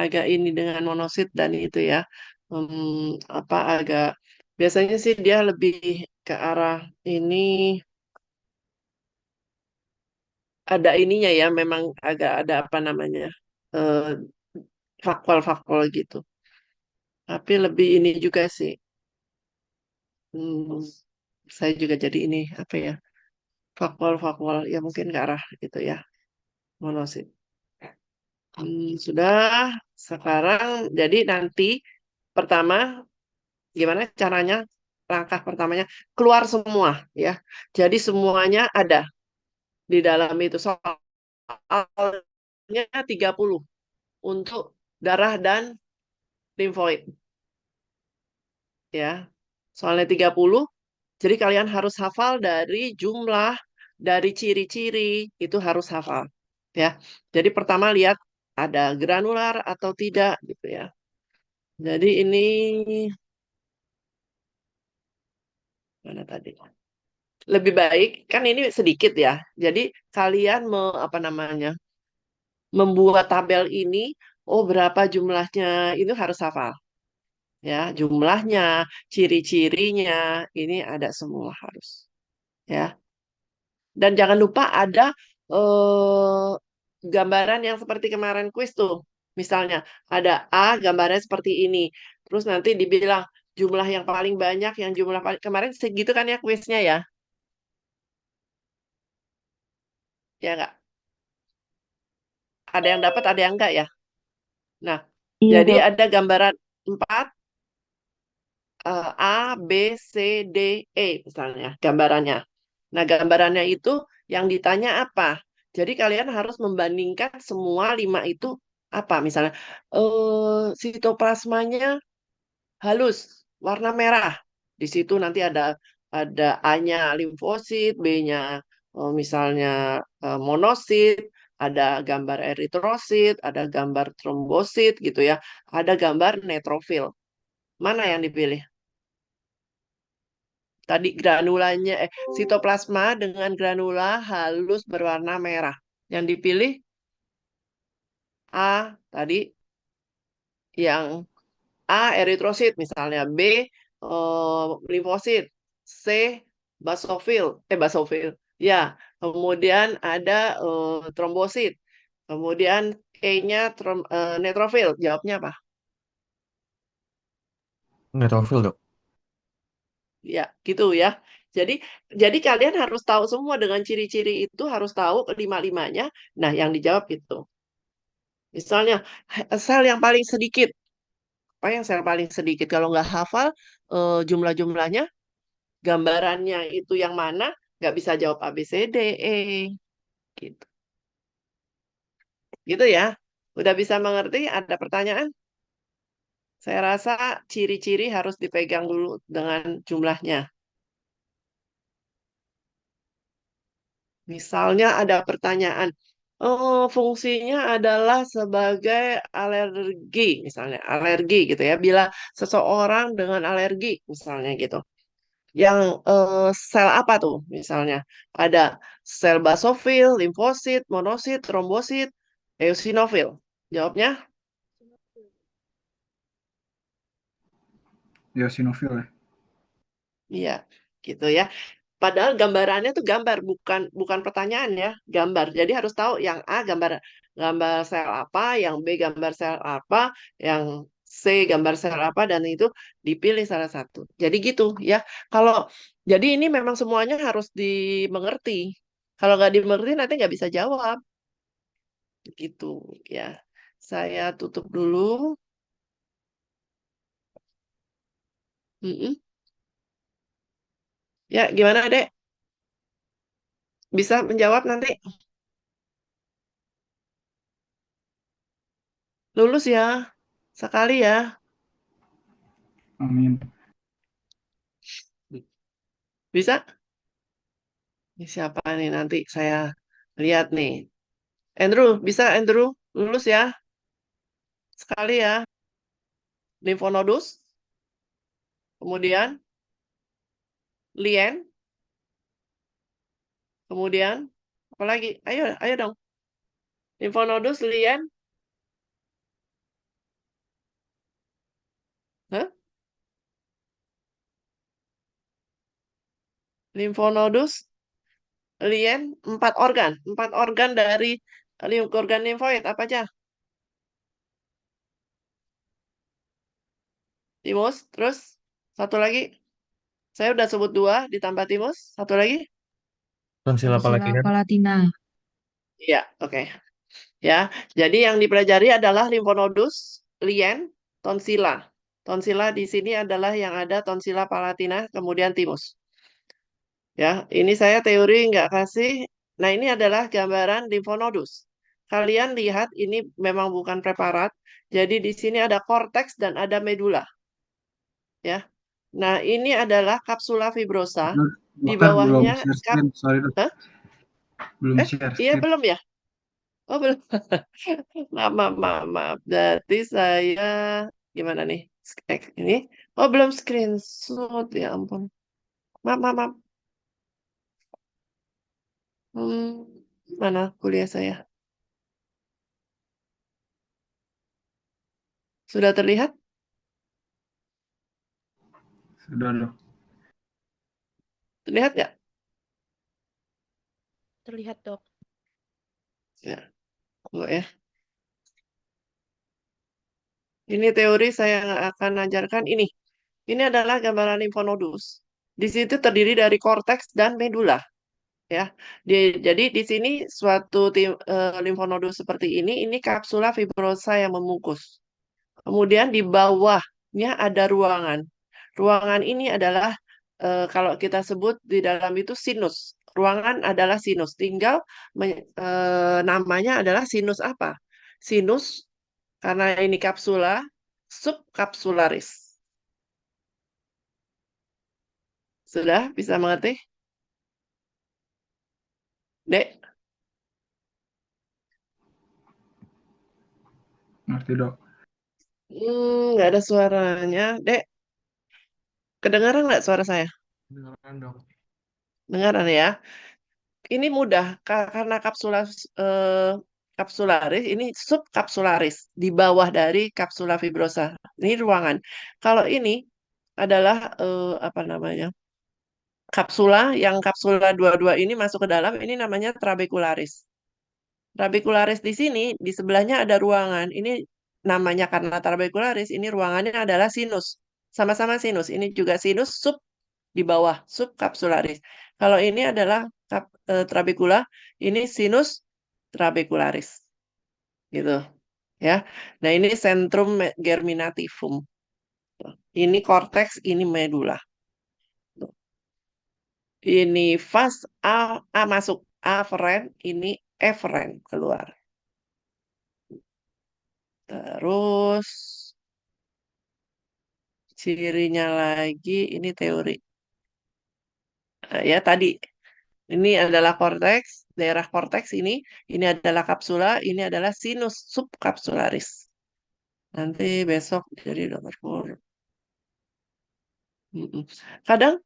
Agak ini dengan monosit dan itu ya. Apa agak biasanya sih dia lebih ke arah ini ada ininya ya, memang agak ada apa namanya? eh fakwal-fakwal gitu. Tapi lebih ini juga sih. Hmm, saya juga jadi ini apa ya? Fakwal-fakwal ya mungkin ke arah itu ya, monosit. Sudah sekarang jadi nanti pertama gimana caranya? Langkah pertamanya keluar semua ya. Jadi semuanya ada di dalam itu. Soalnya 30 untuk darah dan limfoid ya. Soalnya 30, jadi kalian harus hafal dari jumlah, dari ciri-ciri itu harus hafal ya. Jadi pertama lihat ada granular atau tidak gitu ya. Jadi ini mana tadi? Lebih baik kan ini sedikit ya. Jadi kalian apa namanya? Membuat tabel ini, oh berapa jumlahnya itu harus hafal ya. Jumlahnya, ciri-cirinya ini ada semua harus ya. Dan jangan lupa ada gambaran yang seperti kemarin kuis tuh. Misalnya ada A gambarnya seperti ini. Terus nanti dibilang jumlah yang paling banyak, yang jumlah paling kemarin segitu kan ya kuisnya ya. Ya nggak? Ada yang dapat, ada yang enggak ya. Nah, Iya, jadi Dok. ada gambaran 4 A, B, C, D, E misalnya gambarannya. Nah, gambarannya itu yang ditanya apa? Jadi kalian harus membandingkan semua 5 itu apa? Misalnya sitoplasmanya halus, warna merah. Di situ nanti ada A-nya limfosit, B-nya misalnya monosit, ada gambar eritrosit, ada gambar trombosit gitu ya. Ada gambar neutrofil. Mana yang dipilih? Tadi granulanya sitoplasma dengan granula halus berwarna merah. Yang dipilih A tadi yang A eritrosit misalnya, B limfosit, C basofil. Ya, kemudian ada trombosit. Kemudian E-nya neutrofil. Jawabnya apa? Neutrofil, Dok. Ya, gitu ya. Jadi jadi kalian harus tahu semua dengan ciri-ciri itu harus tahu kelima-limanya. Nah, yang dijawab itu. Misalnya sel yang paling sedikit. Apa yang sel paling sedikit? Kalau nggak hafal jumlah-jumlahnya, gambarannya itu yang mana? Nggak bisa jawab A, B, C, D, E. Gitu. Gitu ya. Udah bisa mengerti? Ada pertanyaan? Saya rasa ciri-ciri harus dipegang dulu dengan jumlahnya. Misalnya ada pertanyaan, oh, fungsinya adalah sebagai alergi, misalnya alergi gitu ya. Bila seseorang dengan alergi, misalnya gitu. Yang sel apa tuh? Misalnya ada sel basofil, limfosit, monosit, trombosit, eosinofil. Jawabnya Eosinofil ya. iya, gitu ya. Padahal gambarannya tuh gambar, bukan pertanyaan ya, gambar. Jadi harus tahu yang A gambar gambar sel apa, yang B gambar sel apa, yang C gambar sel apa, dan itu dipilih salah satu. Jadi gitu ya. Kalau jadi ini memang semuanya harus dimengerti. Kalau nggak dimengerti nanti nggak bisa jawab. Gitu ya. Saya tutup dulu. Mm-mm. Ya, gimana, Dek? Bisa menjawab nanti? Lulus ya, sekali ya. Amin. Bisa? Ini siapa nih nanti saya lihat nih. Andrew, bisa Andrew? Lulus ya, sekali ya. Limfonodus, kemudian lien, kemudian apa lagi? Ayo, ayo dong. Limfonodus, lien, Hah? Limfonodus, lien, empat organ dari organ limfoid apa aja? Timus, terus satu lagi. Saya udah sebut 2, ditambah timus, satu lagi. Tonsila Tonsila palatina, Dok. palatina. Iya, oke. Ya, jadi yang dipelajari adalah limfonodus, lien, tonsila. Tonsila di sini adalah yang ada tonsila palatina, kemudian timus. Ya, ini saya teori nggak kasih. Nah, ini adalah gambaran limfonodus. Kalian lihat, ini memang bukan preparat. Jadi di sini ada korteks dan ada medula. Ya. Nah, ini adalah kapsula fibrosa. Di Dokter belum bawahnya share screen, sorry dok. Hah? Belum share Iya screen. belum ya? Oh, belum. Maaf, maaf, maaf, maaf. Berarti saya gimana nih? Ini. Oh, belum screenshot. Ya ampun. Maaf, maaf, maaf. Hmm, mana kuliah saya? Sudah terlihat? Sudah dok. Terlihat nggak? Terlihat, Dok. Ya, enggak ya. Ini teori saya nggak akan ajarkan ini. Ini adalah gambaran limfonodus. Di situ terdiri dari korteks dan medula. Ya, jadi di sini suatu limfonodus seperti ini kapsula fibrosa yang membungkus. Kemudian di bawahnya ada ruangan. Ruangan ini adalah kalau kita sebut di dalam itu sinus. Ruangan adalah sinus. Tinggal namanya adalah sinus apa? Sinus karena ini kapsula subkapsularis. Sudah bisa mengerti? Dek, Ngerti, Dok. nggak ada suaranya. Dek, kedengaran nggak suara saya? Dengarkan, Dok. Dengaran ya. Ini mudah karena kapsularis ini subkapsularis di bawah dari kapsula fibrosa. Ini ruangan. Kalau ini adalah apa namanya? Kapsula yang kapsula dua-dua ini masuk ke dalam ini namanya trabekularis. Trabekularis di sini di sebelahnya ada ruangan. Ini namanya karena trabekularis ini ruangannya adalah sinus. Sama-sama sinus. Ini juga sinus sub di bawah subkapsularis. Kalau ini adalah trabekula, ini sinus trabekularis. Gitu. Ya. Nah, ini sentrum germinativum. Ini korteks, ini medula. Ini vas A masuk, aferen, ini eferen keluar. Terus cirinya lagi ini teori. Ya tadi ini adalah korteks, daerah korteks ini adalah kapsula, ini adalah sinus subkapsularis. Nanti besok jadi dokter Pur. Kadang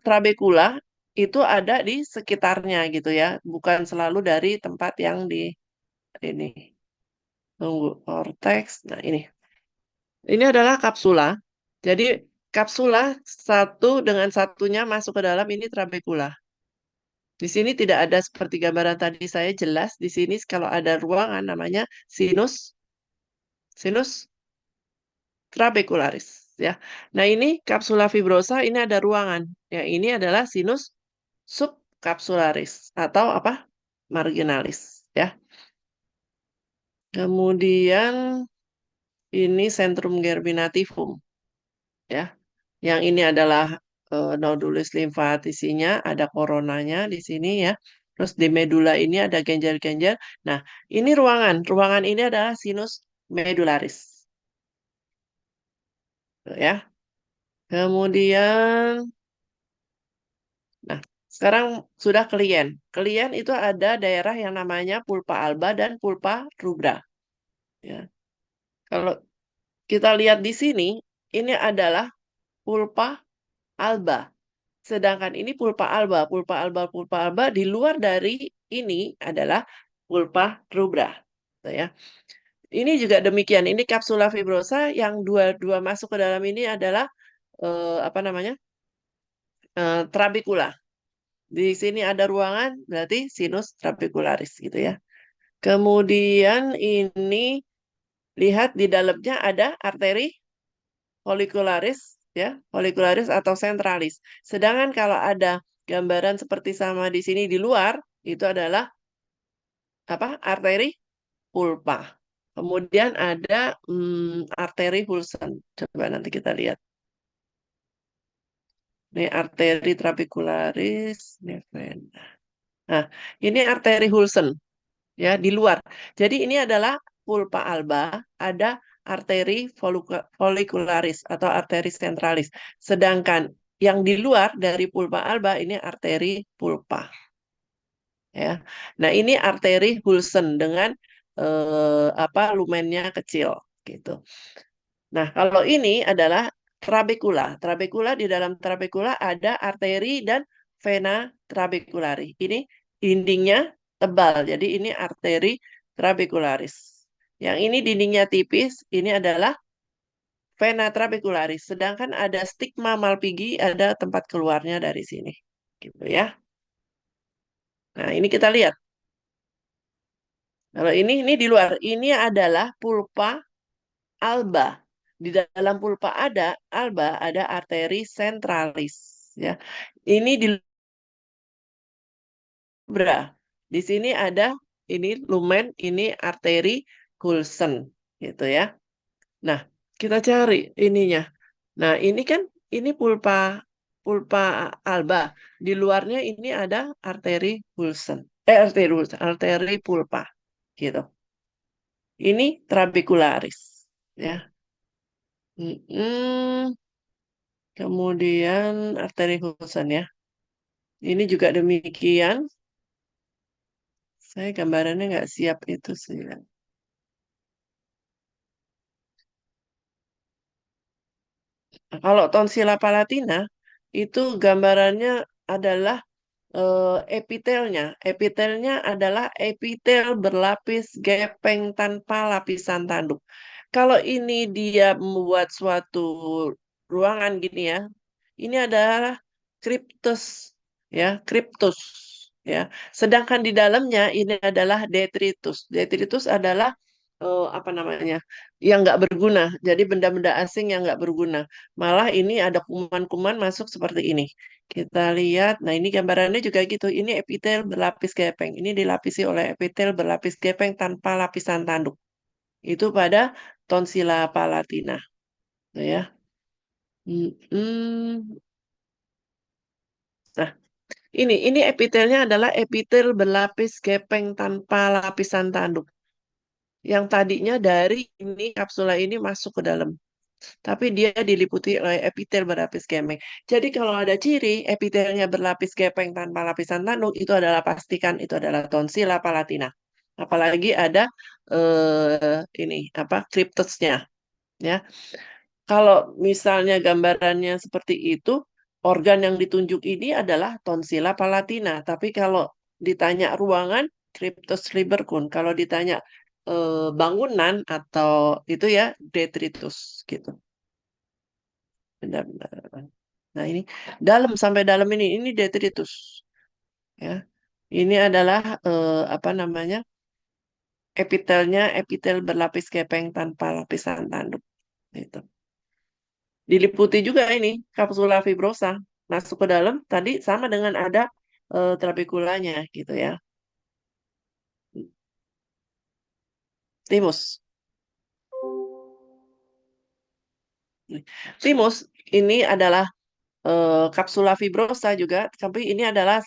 trabekula itu ada di sekitarnya gitu ya, bukan selalu dari tempat yang di ini. Tunggu, korteks. Nah, ini adalah kapsula. Jadi kapsula satu dengan satunya masuk ke dalam ini trabekula. Di sini tidak ada seperti gambaran tadi saya jelas. Di sini kalau ada ruangan namanya sinus trabekularis ya. Nah, ini kapsula fibrosa ini ada ruangan. Ya, ini adalah sinus subkapsularis atau apa? Marginalis ya. Kemudian ini sentrum germinativum ya. Yang ini adalah nodulus limfatisinya, ada koronanya di sini ya. Terus di medula ini ada genjer-genjer. Nah, ini ruangan. Ruangan ini adalah sinus medularis. Ya. Kemudian, nah, sekarang sudah klien. Klien itu ada daerah yang namanya pulpa alba dan pulpa rubra. Ya. Kalau kita lihat di sini, ini adalah pulpa alba. Sedangkan ini pulpa alba. Pulpa alba di luar dari ini adalah pulpa rubra. Gitu ya. Ini juga demikian. Ini kapsula fibrosa yang dua masuk ke dalam ini adalah apa namanya? Trabekula. Di sini ada ruangan, berarti sinus trabekularis gitu ya. Kemudian ini lihat di dalamnya ada arteri folikularis ya, folikularis atau sentralis. Sedangkan kalau ada gambaran seperti sama di sini di luar itu adalah apa? Arteri pulpa. Kemudian ada arteri Hulsen. Coba nanti kita lihat. Ini arteri trabekularis, nah, ini arteri Hulsen ya di luar. Jadi ini adalah pulpa alba, ada arteri folikularis atau arteri sentralis. Sedangkan yang di luar dari pulpa alba ini arteri pulpa. Ya. Nah, ini arteri Hulsen dengan apa lumennya kecil gitu. Nah, kalau ini adalah trabekula. Trabekula di dalam trabekula ada arteri dan vena trabekulari. Ini dindingnya tebal, jadi ini arteri trabekularis. Yang ini dindingnya tipis, ini adalah vena trabekularis. Sedangkan ada stigma malpighi, ada tempat keluarnya dari sini. Gitu ya. Nah, ini kita lihat. Kalau ini di luar. Ini adalah pulpa alba. Di dalam pulpa alba ada arteri sentralis. Ya, ini di Bra. Di sini ada ini lumen, ini arteri Coulson gitu ya. Nah, kita cari ininya. Nah, ini kan ini pulpa pulpa alba. Di luarnya ini ada arteri Coulson. Arteri Coulson, arteri pulpa gitu. Ini trabecularis ya. Mm-mm. Kemudian arteri Coulson ya. Ini juga demikian. Saya gambarannya nggak siap itu sih. Kalau tonsila palatina itu gambarannya adalah epitelnya. Epitelnya adalah epitel berlapis gepeng tanpa lapisan tanduk. Kalau ini dia membuat suatu ruangan gini ya, ini adalah kriptus ya, kriptus ya. Sedangkan di dalamnya ini adalah detritus. Detritus adalah apa namanya? Yang nggak berguna. Jadi benda-benda asing yang nggak berguna. Malah ini ada kuman-kuman masuk seperti ini. Kita lihat, nah ini gambarannya juga gitu. Ini epitel berlapis gepeng. Ini dilapisi oleh epitel berlapis gepeng tanpa lapisan tanduk. Itu pada tonsila palatina. Tuh ya. Mm-mm. Nah, ini epitelnya adalah epitel berlapis gepeng tanpa lapisan tanduk. Yang tadinya dari ini kapsula ini masuk ke dalam. Tapi dia diliputi oleh epitel berlapis gepeng. Jadi kalau ada ciri epitelnya berlapis gepeng tanpa lapisan tanduk, itu adalah pastikan itu adalah tonsila palatina. Apalagi ada ini apa kriptusnya, ya. Kalau misalnya gambarannya seperti itu, organ yang ditunjuk ini adalah tonsila palatina. Tapi kalau ditanya ruangan, cryptus libercum. Kalau ditanya bangunan atau itu ya detritus gitu. Benar-benar. Nah ini dalam sampai dalam ini detritus. Ya, ini adalah apa namanya epitelnya epitel berlapis gepeng tanpa lapisan tanduk. Gitu. Diliputi juga ini kapsula fibrosa masuk ke dalam tadi sama dengan ada trabekulanya gitu ya. Timus. Timus ini adalah kapsula fibrosa juga, tapi ini adalah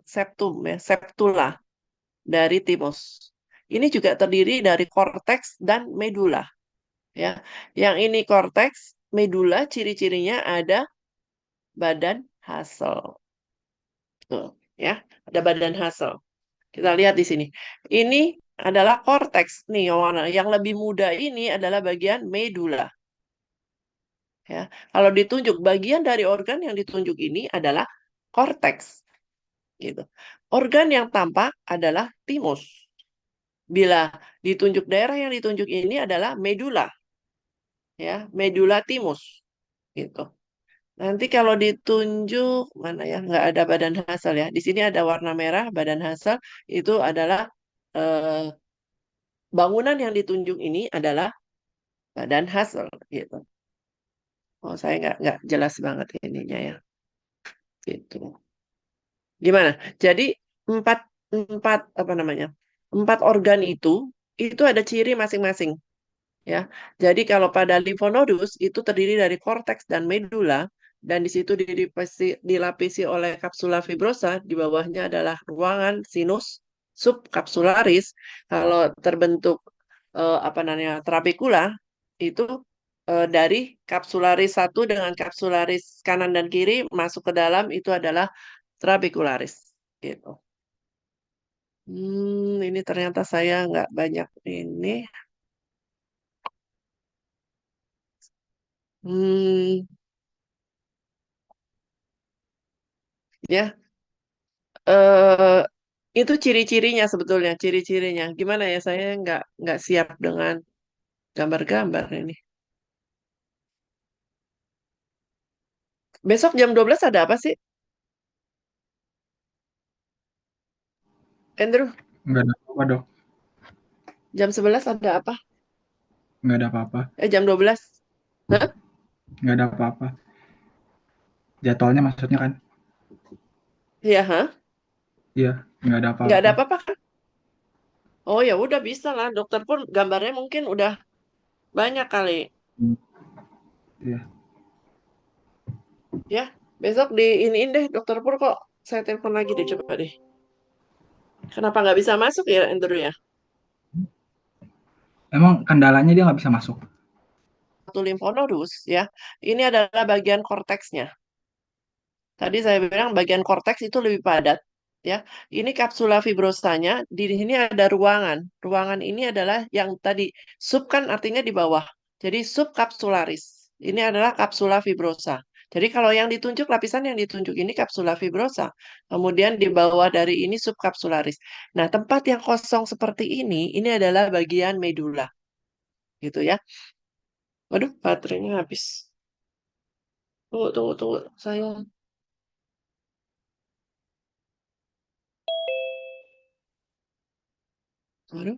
septum ya, septula dari timus. Ini juga terdiri dari korteks dan medula ya. Yang ini korteks, medula ciri-cirinya ada badan Hassel. Tuh, ya, ada badan Hassel. Kita lihat di sini. Ini adalah korteks nih yang warna. Yang lebih muda ini adalah bagian medula. Ya, kalau ditunjuk bagian dari organ yang ditunjuk ini adalah korteks. Gitu. Organ yang tampak adalah timus. Bila ditunjuk daerah yang ditunjuk ini adalah medula. Ya, medula timus. Gitu. Nanti kalau ditunjuk mana ya nggak ada badan Hassel ya. Di sini ada warna merah badan Hassel itu adalah eh, bangunan yang ditunjuk ini adalah badan Hassel gitu. Oh saya nggak jelas banget ininya ya. Gitu. Gimana? Jadi empat empat apa namanya? Empat organ itu ada ciri masing-masing ya. Jadi kalau pada limfonodus itu terdiri dari korteks dan medula dan di situ dilapisi oleh kapsula fibrosa, di bawahnya adalah ruangan sinus subkapsularis. Kalau terbentuk apa namanya trabekula itu dari kapsularis satu dengan kapsularis kanan dan kiri masuk ke dalam itu adalah trabekularis gitu. Ini ternyata saya nggak banyak ini. Hmm, ya, eh itu ciri-cirinya sebetulnya, ciri-cirinya. Gimana ya? Saya nggak siap dengan gambar-gambar ini. Besok jam 12 ada apa sih, Andrew? Nggak ada apa, Dok. Jam 11 ada apa? Nggak ada apa-apa. Jam 12. Hah? Nggak ada apa-apa. Jadwalnya maksudnya kan? Iya, hah? Iya, nggak ada Nggak ada apa-apa. apa-apa kan? Oh ya udah bisa lah. Dokter pun gambarnya mungkin udah banyak kali. Hmm, Iya. Ya, besok diiniin deh Dokter Pur kok. Saya telepon lagi deh coba deh. Kenapa nggak bisa masuk ya Andrew ya? Emang kendalanya dia nggak bisa masuk. Satu limfonodus ya. Ini adalah bagian korteksnya. Tadi saya bilang bagian korteks itu lebih padat ya. Ini kapsula fibrosanya, di sini ada ruangan. Ruangan ini adalah yang tadi sub kan artinya di bawah. Jadi subkapsularis. Ini adalah kapsula fibrosa. Jadi kalau yang ditunjuk lapisan yang ditunjuk ini kapsula fibrosa. Kemudian di bawah dari ini subkapsularis. Nah, tempat yang kosong seperti ini adalah bagian medula. Gitu ya. Waduh, baterainya habis. Tunggu, tunggu, tunggu. Saya Waduh.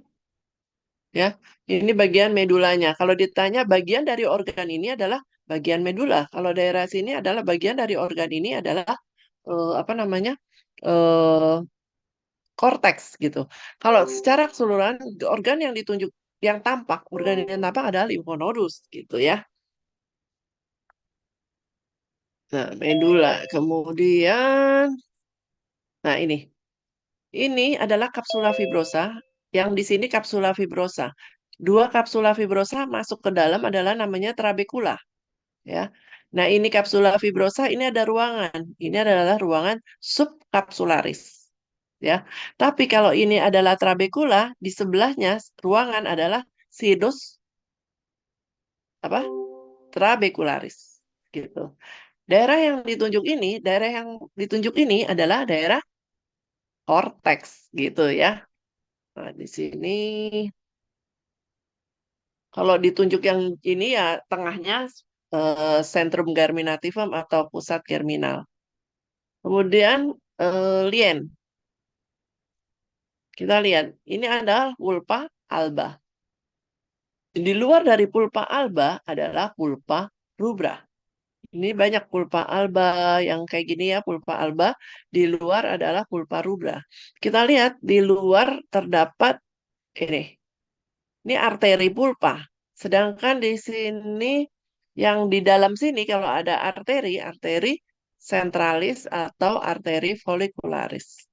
Ya, ini bagian medulanya. Kalau ditanya bagian dari organ ini adalah bagian medula. Kalau daerah sini adalah bagian dari organ ini adalah apa namanya eh korteks gitu. Kalau secara keseluruhan organ yang ditunjuk yang tampak, organ yang tampak adalah limfonodus gitu ya. Nah, medula. Kemudian, nah ini adalah kapsula fibrosa. Yang di sini kapsula fibrosa. Dua kapsula fibrosa masuk ke dalam adalah namanya trabekula. Ya. Nah, ini kapsula fibrosa, ini ada ruangan. Ini adalah ruangan subkapsularis. Ya. Tapi kalau ini adalah trabekula, di sebelahnya ruangan adalah sinus apa? Trabekularis. Gitu. Daerah yang ditunjuk ini adalah daerah korteks gitu ya. Nah, di sini kalau ditunjuk yang ini ya tengahnya sentrum germinativum atau pusat germinal. Kemudian lien. Kita lihat, ini adalah pulpa alba. Di luar dari pulpa alba adalah pulpa rubra. Ini banyak pulpa alba yang kayak gini ya, pulpa alba. Di luar adalah pulpa rubra. Kita lihat di luar terdapat ini. Ini arteri pulpa. Sedangkan di sini yang di dalam sini kalau ada arteri, arteri centralis atau arteri follicularis.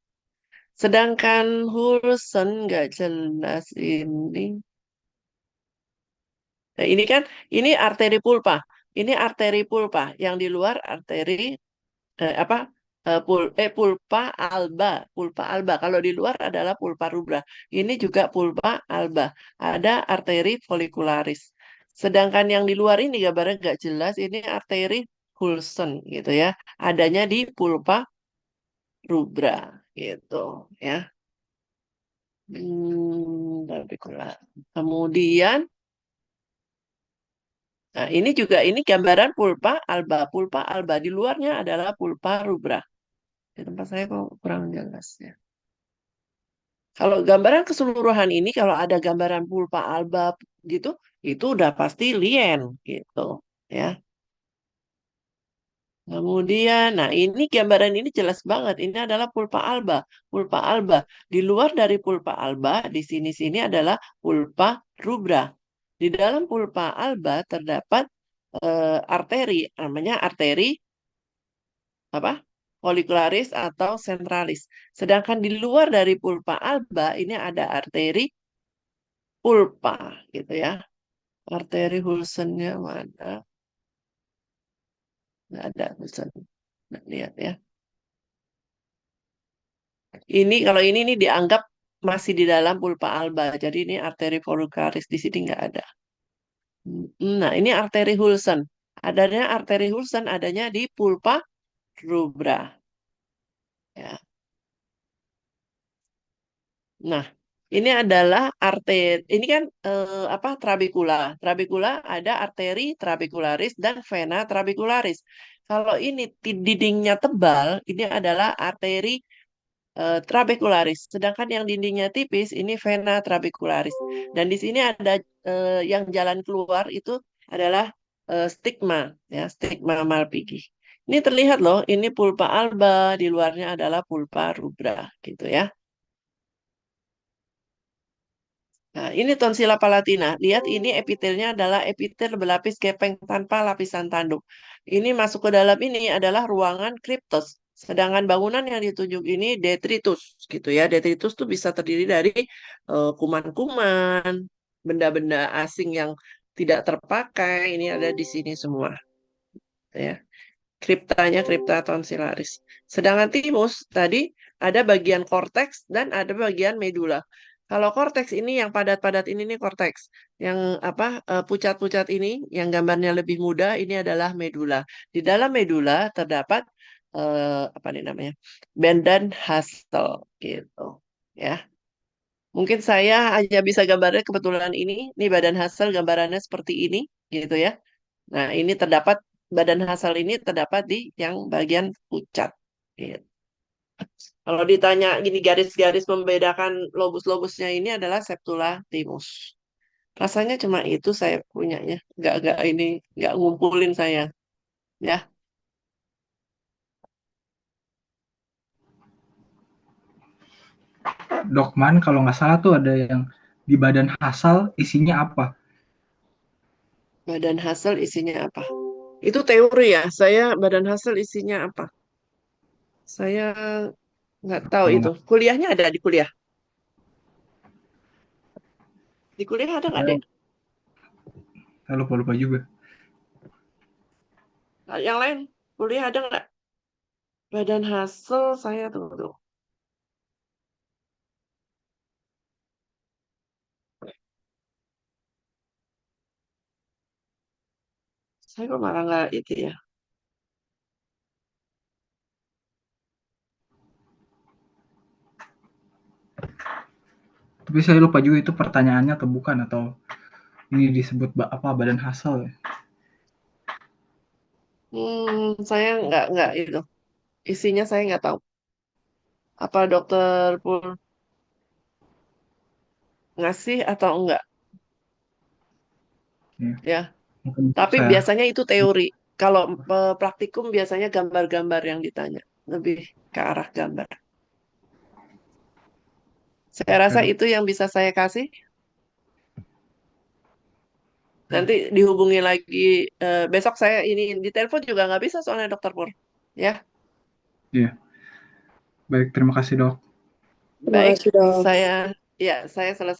Sedangkan Hulsen nggak jelas ini. Nah, ini kan, ini arteri pulpa. Ini arteri pulpa. Yang di luar arteri, apa, pulpa alba. Pulpa alba. Kalau di luar adalah pulpa rubra. Ini juga pulpa alba. Ada arteri follicularis. Sedangkan yang di luar ini gambarnya nggak jelas. Ini arteri Hulsen gitu ya. Adanya di pulpa rubra gitu ya. Tapi kemudian, nah ini juga ini gambaran pulpa alba. Pulpa alba di luarnya adalah pulpa rubra. Di tempat saya kok kurang jelas ya. Kalau gambaran keseluruhan ini, kalau ada gambaran pulpa alba gitu, itu udah pasti lien gitu ya. Kemudian, nah ini gambaran ini jelas banget. Ini adalah pulpa alba. Pulpa alba. Di luar dari pulpa alba, di sini-sini adalah pulpa rubra. Di dalam pulpa alba terdapat arteri, namanya arteri apa? Follicularis atau centralis. Sedangkan di luar dari pulpa alba ini ada arteri pulpa gitu ya. Arteri Hulsennya mana? Nggak ada Hulsen. Nah, lihat ya. Ini kalau ini dianggap masih di dalam pulpa alba. Jadi ini arteri follicularis di sini nggak ada. Nah, ini arteri Hulsen. Adanya arteri Hulsen adanya di pulpa rubra. Ya. Nah, ini adalah arteri. Ini kan apa trabekula. Trabekula ada arteri trabekularis dan vena trabekularis. Kalau ini dindingnya tebal, ini adalah arteri trabekularis. Sedangkan yang dindingnya tipis ini vena trabekularis. Dan di sini ada yang jalan keluar itu adalah stigma, ya, stigma Malpighi. Ini terlihat loh, ini pulpa alba, di luarnya adalah pulpa rubra, gitu ya. Nah, ini tonsila palatina. Lihat, ini epitelnya adalah epitel berlapis gepeng tanpa lapisan tanduk. Ini masuk ke dalam ini adalah ruangan kriptos. Sedangkan bangunan yang ditunjuk ini detritus, gitu ya. Detritus tuh bisa terdiri dari kuman-kuman, benda-benda asing yang tidak terpakai. Ini ada di sini semua, ya. Kriptanya kripta tonsillaris. Sedangkan timus tadi ada bagian korteks dan ada bagian medula. Kalau korteks ini yang padat-padat ini nih korteks. Yang apa pucat-pucat ini yang gambarnya lebih muda ini adalah medula. Di dalam medula terdapat apa nih namanya? Bendan Hassel gitu ya. Mungkin saya hanya bisa gambarnya kebetulan ini badan Hassel gambarannya seperti ini gitu ya. Nah, ini terdapat badan Hassel ini terdapat di yang bagian pucat. Gitu. Kalau ditanya gini garis-garis membedakan lobus-lobusnya ini adalah septula timus. Rasanya cuma itu saya punyanya, nggak ngumpulin saya, ya. Dokman kalau nggak salah tuh ada yang di badan Hassel isinya apa? Badan Hassel isinya apa? Itu teori ya. Saya badan Hassel isinya apa? Saya nggak tahu Kalau itu. nggak, Kuliahnya ada di kuliah. Di kuliah ada nggak deh? saya lupa juga. Yang lain kuliah ada nggak? Badan Hassel saya tuh. Saya kok malah nggak itu ya. Tapi saya lupa juga itu pertanyaannya atau bukan, atau ini disebut apa badan Hassel ya. Saya nggak itu. Isinya saya nggak tahu. Apa dokter Pur ngasih atau enggak? Ya, Ya. mungkin Tapi saya biasanya itu teori. Kalau praktikum biasanya gambar-gambar yang ditanya. Lebih ke arah gambar. Saya rasa Dok. itu yang bisa saya kasih. Nanti dihubungi lagi. Besok saya ini di telepon juga nggak bisa soalnya dokter Pur. Ya, Iya. Baik, terima kasih dok. Terima baik. kasih, Dok. Saya selesai.